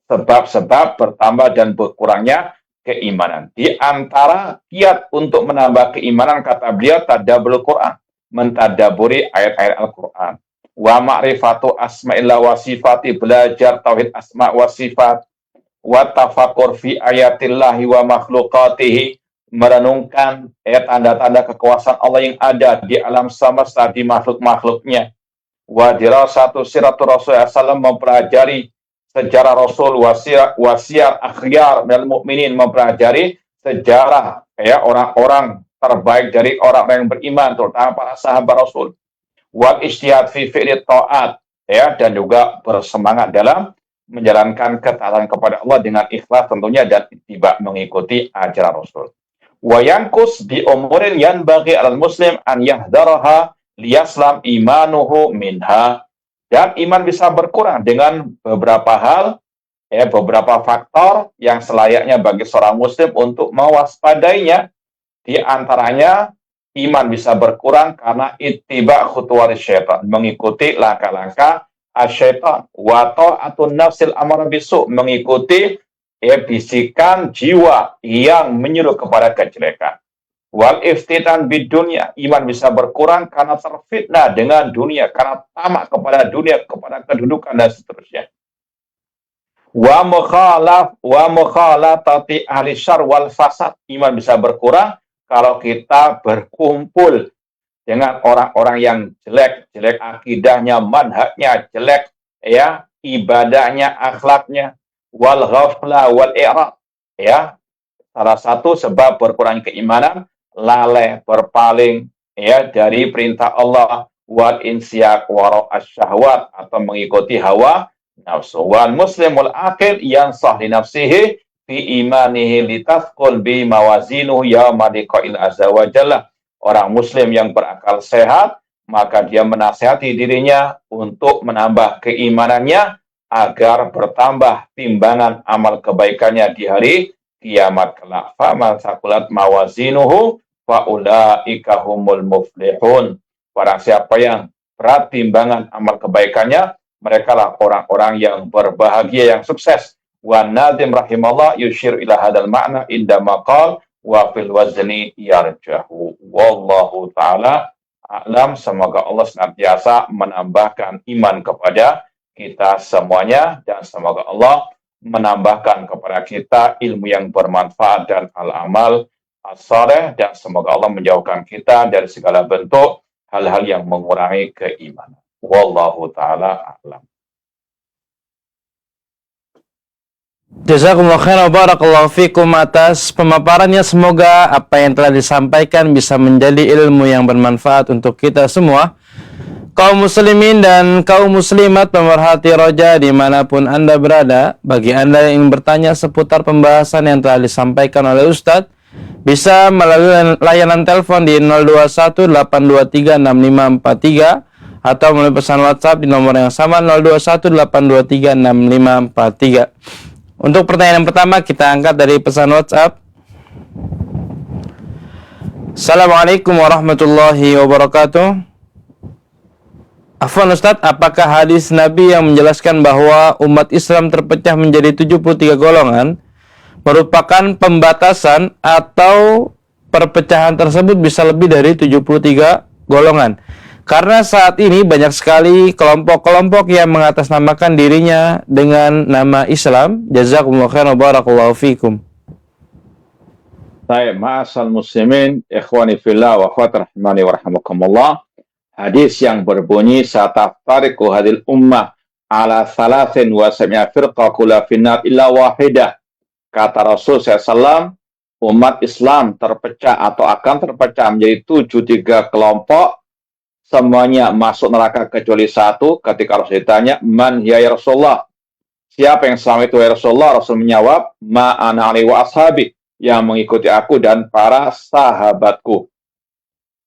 Sebab-sebab bertambah dan berkurangnya keimanan. Di antara kiat untuk menambah keimanan, kata beliau, tadabbur Quran, mentadaburi ayat-ayat Al-Quran. Wa ma'rifatu asma'illah wa sifati, belajar tauhid asma wa sifat. Wa tafakkur fi ayatillahi wa makhluqatihi, merenungkan tanda-tanda kekuasaan Allah yang ada di alam semesta, di makhluk-makhluknya. Wa dirasatu siratul Rasulullah SAW, mempelajari sejarah Rasul, wasiar akhyar dan mukminin, mempelajari sejarah orang-orang terbaik dari orang-orang yang beriman, terutama para sahabat Rasul. Wal ijtihad fi fi'li ta'at, dan juga bersemangat dalam menjalankan ketaatan kepada Allah dengan ikhlas tentunya, dan ittiba, mengikuti ajaran Rasul. Wa yanqus bi umurin yanbaghi al muslim an yahdaraha liyaslam imanuhu minha. Dan iman bisa berkurang dengan beberapa hal, beberapa faktor yang selayaknya bagi seorang muslim untuk mewaspadainya. Di antaranya, iman bisa berkurang karena ittiba khutuwat syaitan, mengikuti langkah-langkah asyaitan, wa ta'atun nafsil amara bisu, mengikuti bisikan jiwa yang menyuruh kepada kejelekan. Wal iftitan bid dunya, iman bisa berkurang karena terfitnah dengan dunia, karena tamak kepada dunia, kepada kedudukan dan seterusnya. Wa mukhalatati ahli syarr wal fasad, iman bisa berkurang kalau kita berkumpul dengan orang-orang yang jelek akidahnya, manhajnya jelek, ibadahnya, akhlaknya. Wal ghafla wal i'rad, salah satu sebab berkurangnya keimanan, lalai, berpaling dari perintah Allah, wal insyak wara asyahwat, atau mengikuti hawa nafsu. Wal muslimul aqil yansah li nafsihi fi imanihi litafqul bi mawazinuhu yauma liqa'il azza wa jalla. Orang muslim yang berakal sehat, maka dia menasihati dirinya untuk menambah keimanannya agar bertambah timbangan amal kebaikannya di hari kiamat kelak. Faman saqulat mawazinuhu faulaika humul muflihun. Barang siapa yang berat timbangan amal kebaikannya, mereka lah orang-orang yang berbahagia, yang sukses. Wa Nazim rahimallah yushir ila hadal ma'na inda maqal wa fil wazni yarjahu. Wallahu ta'ala a'lam. Semoga Allah senantiasa menambahkan iman kepada kita semuanya, dan semoga Allah menambahkan kepada kita ilmu yang bermanfaat dan al-amal as-saleh, dan semoga Allah menjauhkan kita dari segala bentuk hal-hal yang mengurangi keimanan. Wallahu ta'ala a'lam. Jazakumullah khairan wa barakallahu fikum atas pemaparannya. Semoga apa yang telah disampaikan bisa menjadi ilmu yang bermanfaat untuk kita semua, kaum muslimin dan kaum muslimat pemerhati Roja dimanapun Anda berada. Bagi Anda yang ingin bertanya seputar pembahasan yang telah disampaikan oleh Ustadz, bisa melalui layanan telepon di 0218236543 atau melalui pesan WhatsApp di nomor yang sama 0218236543. Untuk pertanyaan yang pertama kita angkat dari pesan WhatsApp. Assalamualaikum warahmatullahi wabarakatuh. Afwan Ustadz, apakah hadis Nabi yang menjelaskan bahwa umat Islam terpecah menjadi 73 golongan merupakan pembatasan atau perpecahan tersebut bisa lebih dari 73 golongan? Karena saat ini banyak sekali kelompok-kelompok yang mengatasnamakan dirinya dengan nama Islam. Jazakumullah khairan wa barakallahu fikum. Baik, ma'asal muslimin, ikhwani fillah wa akhwat rahimani wa rahimakumullah. Hadis yang berbunyi sataftariqu hadil ummah ala thalathin wa sab'ina firqa kulla finnar illa wahidah. Kata Rasul SAW, umat Islam terpecah atau akan terpecah menjadi 73 kelompok, semuanya masuk neraka kecuali satu. Ketika Rasul ditanya, man ya Rasulullah, siapa yang selama itu ya Rasulullah? Rasul menjawab, ma ana alaihi wa ashabi, yang mengikuti aku dan para sahabatku.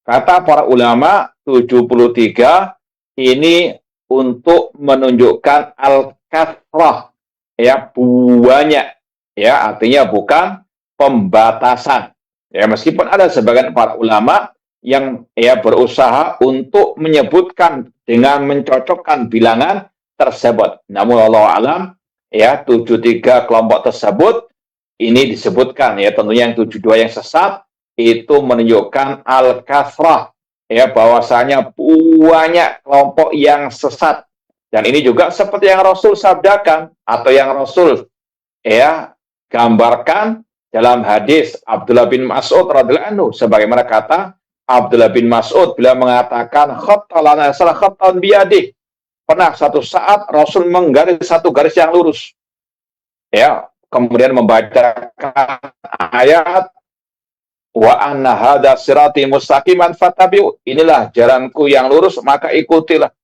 Kata para ulama, 73 ini untuk menunjukkan al-kathrah, ya, banyak, ya, artinya bukan pembatasan. Ya, meskipun ada sebagian para ulama yang ya berusaha untuk menyebutkan dengan mencocokkan bilangan tersebut. Namun Allah alam, ya, 73 kelompok tersebut ini disebutkan, ya, tentunya yang 72 yang sesat itu menunjukkan al-kathrah, ya, bahwasanya banyak kelompok yang sesat. Dan ini juga seperti yang Rasul sabdakan atau yang Rasul ya gambarkan dalam hadis Abdullah bin Mas'ud radhiyallahu anhu, sebagaimana kata Abdullah bin Mas'ud bila mengatakan khattalana salah khattan biyadih. Pernah satu saat Rasul menggaris satu garis yang lurus. Ya, kemudian membacakan ayat wa anna hadza sirati mustaqiman fattabi'u. Inilah jalanku yang lurus, maka ikutilah.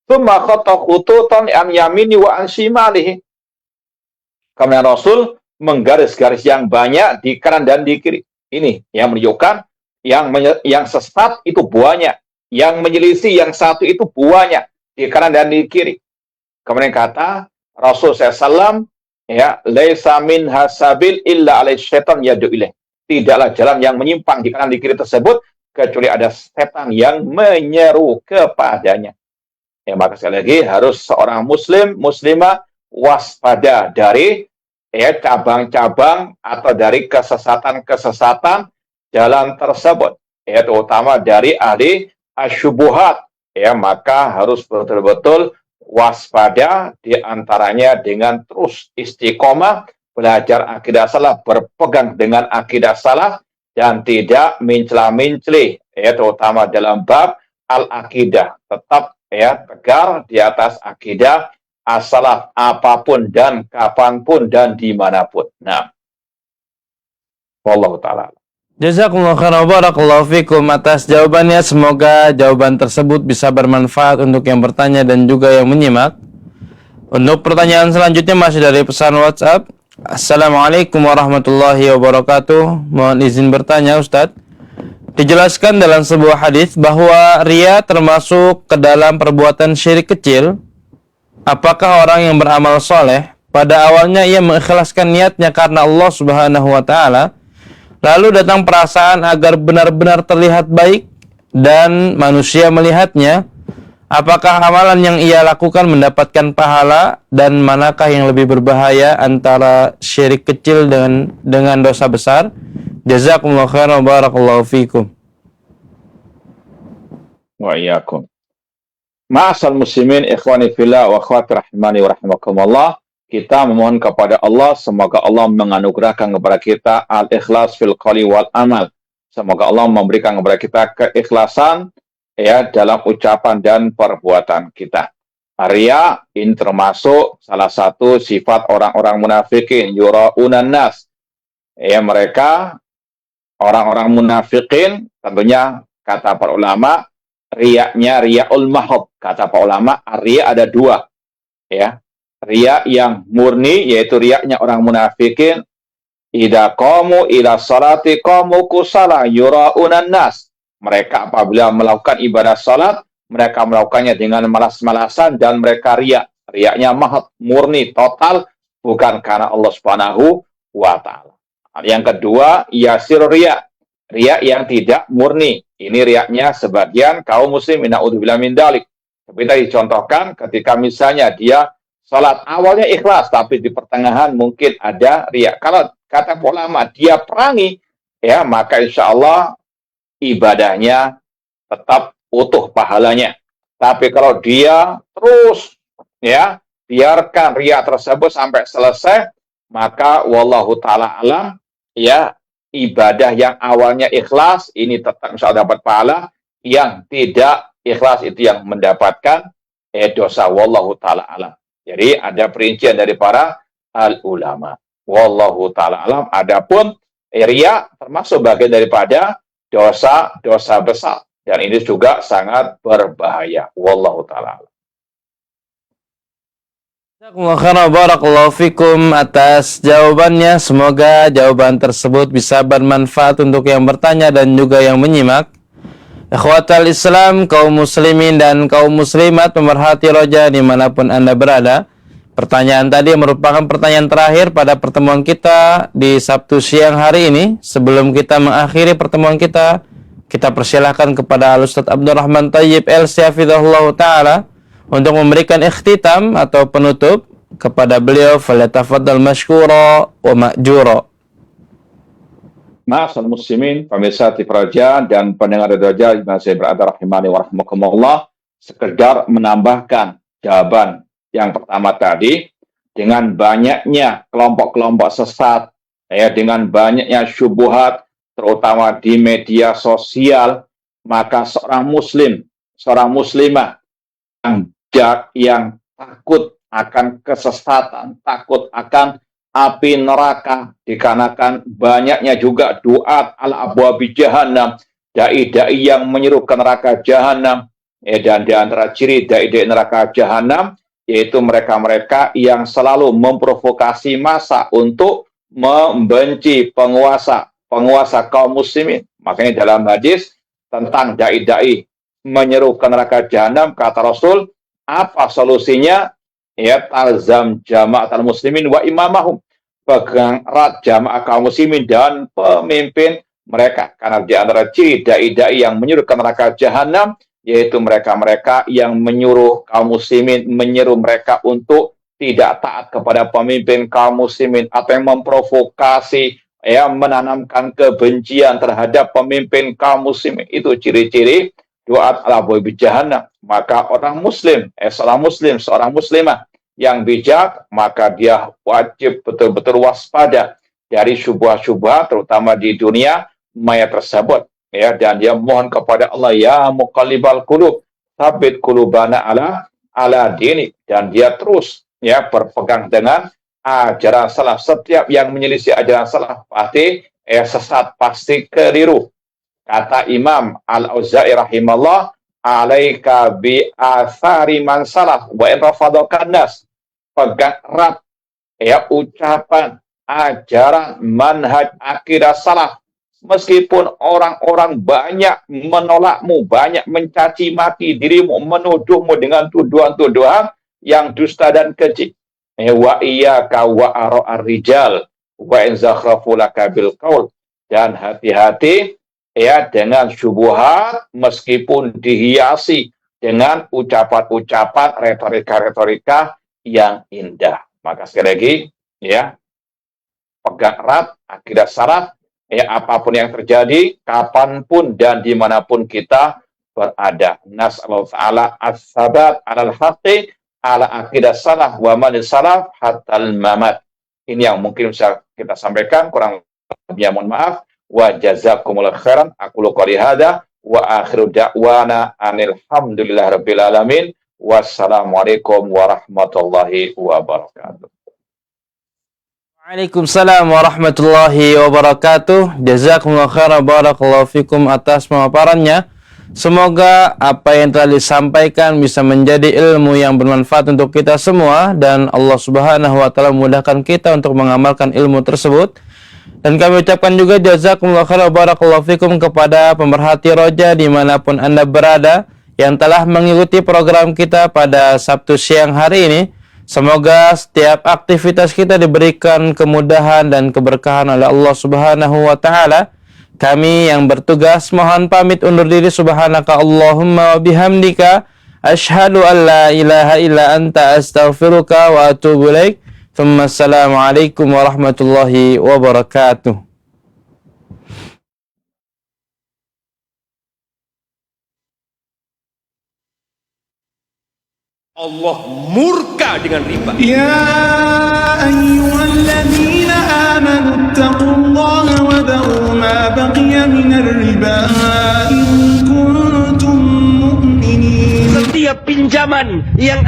Tsumma khatta khututan an yamini wa an shimalihi. Kemudian Rasul menggaris garis yang banyak di kanan dan di kiri. Ini yang menunjukkan yang sesat itu banyak, yang menyelisih yang satu itu banyak di kanan dan di kiri. Kemudian kata Rasul SAW, ya, laisa min hasabil illa alai syaitan yadu ilaih. Tidaklah jalan yang menyimpang di kanan di kiri tersebut kecuali ada setan yang menyeru kepadanya. Ya, maka sekali lagi harus seorang muslim, muslimah waspada dari ya cabang-cabang atau dari kesesatan-kesesatan jalan tersebut, ya, terutama dari ahli asyubuhat, ya, maka harus betul-betul waspada, diantaranya dengan terus istiqomah belajar akidah salah, berpegang dengan akidah salah dan tidak mencela-menceli, ya, terutama dalam bab al-akidah, tetap ya tegar di atas akidah as-salaf apapun dan kapanpun dan dimanapun. Nah, wallahu ta'ala. Jazakumullah khairan wa barakallahu fikum atas jawabannya. Semoga jawaban tersebut bisa bermanfaat untuk yang bertanya dan juga yang menyimak. Untuk pertanyaan selanjutnya masih dari pesan WhatsApp. Assalamualaikum warahmatullahi wabarakatuh. Mohon izin bertanya, Ustadz. Dijelaskan dalam sebuah hadis bahwa riya termasuk ke dalam perbuatan syirik kecil. Apakah orang yang beramal soleh pada awalnya ia mengikhlaskan niatnya karena Allah Subhanahu wa taala, lalu datang perasaan agar benar-benar terlihat baik dan manusia melihatnya, apakah amalan yang ia lakukan mendapatkan pahala, dan manakah yang lebih berbahaya antara syirik kecil dengan dosa besar? Jazakumullah khairan wa barakallahu fikum. Wa iyyakum. Ma'asal muslimin, ikhwani fillah wa akhwati rahimani wa rahimakumullah. Kita memohon kepada Allah, semoga Allah menganugerahkan kepada kita al-ikhlas fil qawli wal amal. Semoga Allah memberikan kepada kita keikhlasan ya dalam ucapan dan perbuatan kita. Riya ini termasuk salah satu sifat orang-orang munafikin, yura'unan nas. Ya, mereka orang-orang munafikin tentunya kata para ulama riyanya riya'ul mahab. Kata para ulama riya ada dua. Ya. Riya yang murni yaitu riyanya orang munafikin, idza qamu ila salati qamu kusala yura'unan nas. Mereka apabila melakukan ibadah salat, mereka melakukannya dengan malas-malasan dan mereka riya. Riyanya mahab, murni, total, bukan karena Allah Subhanahu wa taala. Yang kedua, yasir riya. Riya yang tidak murni. Ini riyanya sebagian kaum muslim, na'udzubillah min dzalik. Tapi tadi contohkan ketika misalnya dia salat awalnya ikhlas, tapi di pertengahan mungkin ada riya. Kalau kata ulama dia perangi, ya maka insya Allah ibadahnya tetap utuh pahalanya. Tapi kalau dia terus ya biarkan riya tersebut sampai selesai, maka wallahu taala alam ya ibadah yang awalnya ikhlas ini tetap insya Allah dapat pahala, yang tidak ikhlas itu yang mendapatkan dosa, wallahu taala alam. Jadi ada perincian dari para al ulama, wallahu taala alam. Adapun riya termasuk bagian daripada dosa besar, dan ini juga sangat berbahaya, wallahu taala alam. Barakallahu fikum atas jawabannya. Semoga jawaban tersebut bisa bermanfaat untuk yang bertanya dan juga yang menyimak. Ikhwatal Islam, kaum muslimin dan kaum muslimat pemerhati roja dimanapun Anda berada. Pertanyaan tadi merupakan pertanyaan terakhir pada pertemuan kita di Sabtu siang hari ini. Sebelum kita mengakhiri pertemuan kita persilahkan kepada Al-Ustaz Abdul Rahman Thayyib LC Hafizahullah Ta'ala untuk memberikan ikhtitam atau penutup. Kepada beliau, falyatafaddal mashkura wa ma'jura. Ma'asal muslimin, pemirsa TV Roja dan pendengar Roja yang saya berada rahimani wa rahmakumullah, sekedar menambahkan jawaban yang pertama tadi, dengan banyaknya kelompok-kelompok sesat, ya, dengan banyaknya syubhat, terutama di media sosial, maka seorang muslim, seorang muslimah yang takut akan kesesatan, takut akan api neraka, dikarenakan banyaknya juga duat ala abwabi jahannam, dai-dai yang menyeru ke neraka jahanam, dan di antara ciri dai-dai neraka jahanam yaitu mereka-mereka yang selalu memprovokasi massa untuk membenci penguasa kaum muslimin. Makanya dalam hadis tentang dai-dai menyeru ke neraka jahanam, kata Rasul, apa solusinya? Ya, talzam jama'atul muslimin wa imamahum, pegang erat jamaah kaum muslimin dan pemimpin mereka. Karena di antara ciri dai-dai yang menyuruh ke neraka jahanam yaitu mereka-mereka yang menyuruh kaum muslimin, menyeru mereka untuk tidak taat kepada pemimpin kaum muslimin, atau yang memprovokasi, ya, menanamkan kebencian terhadap pemimpin kaum muslimin. Itu ciri-ciri duat ala abwabi jahannam. Maka orang muslim, seorang muslimah yang bijak, maka dia wajib betul-betul waspada dari syubhat-syubhat, terutama di dunia maya tersebut, ya, dan dia mohon kepada Allah, ya muqallibal qulub, tsabbit qulubana ala dini, dan dia terus, ya, berpegang dengan ajaran salaf. Setiap yang menyelisih ajaran salaf pasti sesat, pasti keliru. Kata Imam Al-Auza'i rahimahullah, alaika bi athari man salaf wa in rafadakan nas. Pegang erat, ya, ucapan, ajaran, manhaj, akidah salaf. Meskipun orang-orang banyak menolakmu, banyak mencaci maki dirimu, menuduhmu dengan tuduhan-tuduhan yang dusta dan keji. Wa iyyaka wa ara'ar rijal wa in zakhrafu laka bil qaul. Dan hati-hati, ya, dengan syubhat meskipun dihiasi dengan ucapan-ucapan, retorika-retorika yang indah. Maka sekali lagi, ya, pegang erat akidah salaf, ya, apapun yang terjadi, kapanpun dan dimanapun kita berada. Nas'allahu ta'ala as-sabat alal haqqi ala akidah salaf wa man salaf hatal mamat. Ini yang mungkin bisa kita sampaikan, kurang lebihnya mohon maaf. Wa jazakumullahu khairan. Aqulu qouli hadza wa akhiru da'wana anil hamdulillahi rabbil alamin. Wassalamualaikum warahmatullahi wabarakatuh. Waalaikumsalam warahmatullahi wabarakatuh. Jazakumullahu khairan, barakallahu fikum atas pemaparannya. Semoga apa yang telah disampaikan bisa menjadi ilmu yang bermanfaat untuk kita semua, dan Allah Subhanahu wa taala memudahkan kita untuk mengamalkan ilmu tersebut. Dan kami ucapkan juga jazakumullahu khairan, barakallahu fikum kepada pemerhati roja dimanapun Anda berada yang telah mengikuti program kita pada Sabtu siang hari ini. Semoga setiap aktivitas kita diberikan kemudahan dan keberkahan oleh Allah Subhanahu wa taala. Kami yang bertugas mohon pamit undur diri. Subhanaka Allahumma wa bihamdika Asyhadu an la ilaha illa anta astaghfiruka wa atubu ilaik. Assalamualaikum warahmatullahi wabarakatuh. Allah murka dengan riba. Ya ayyuhalladzina amanu taqullaha wa dharu ma baqiya minar riba in kuntum mu'minin. Setiap pinjaman yang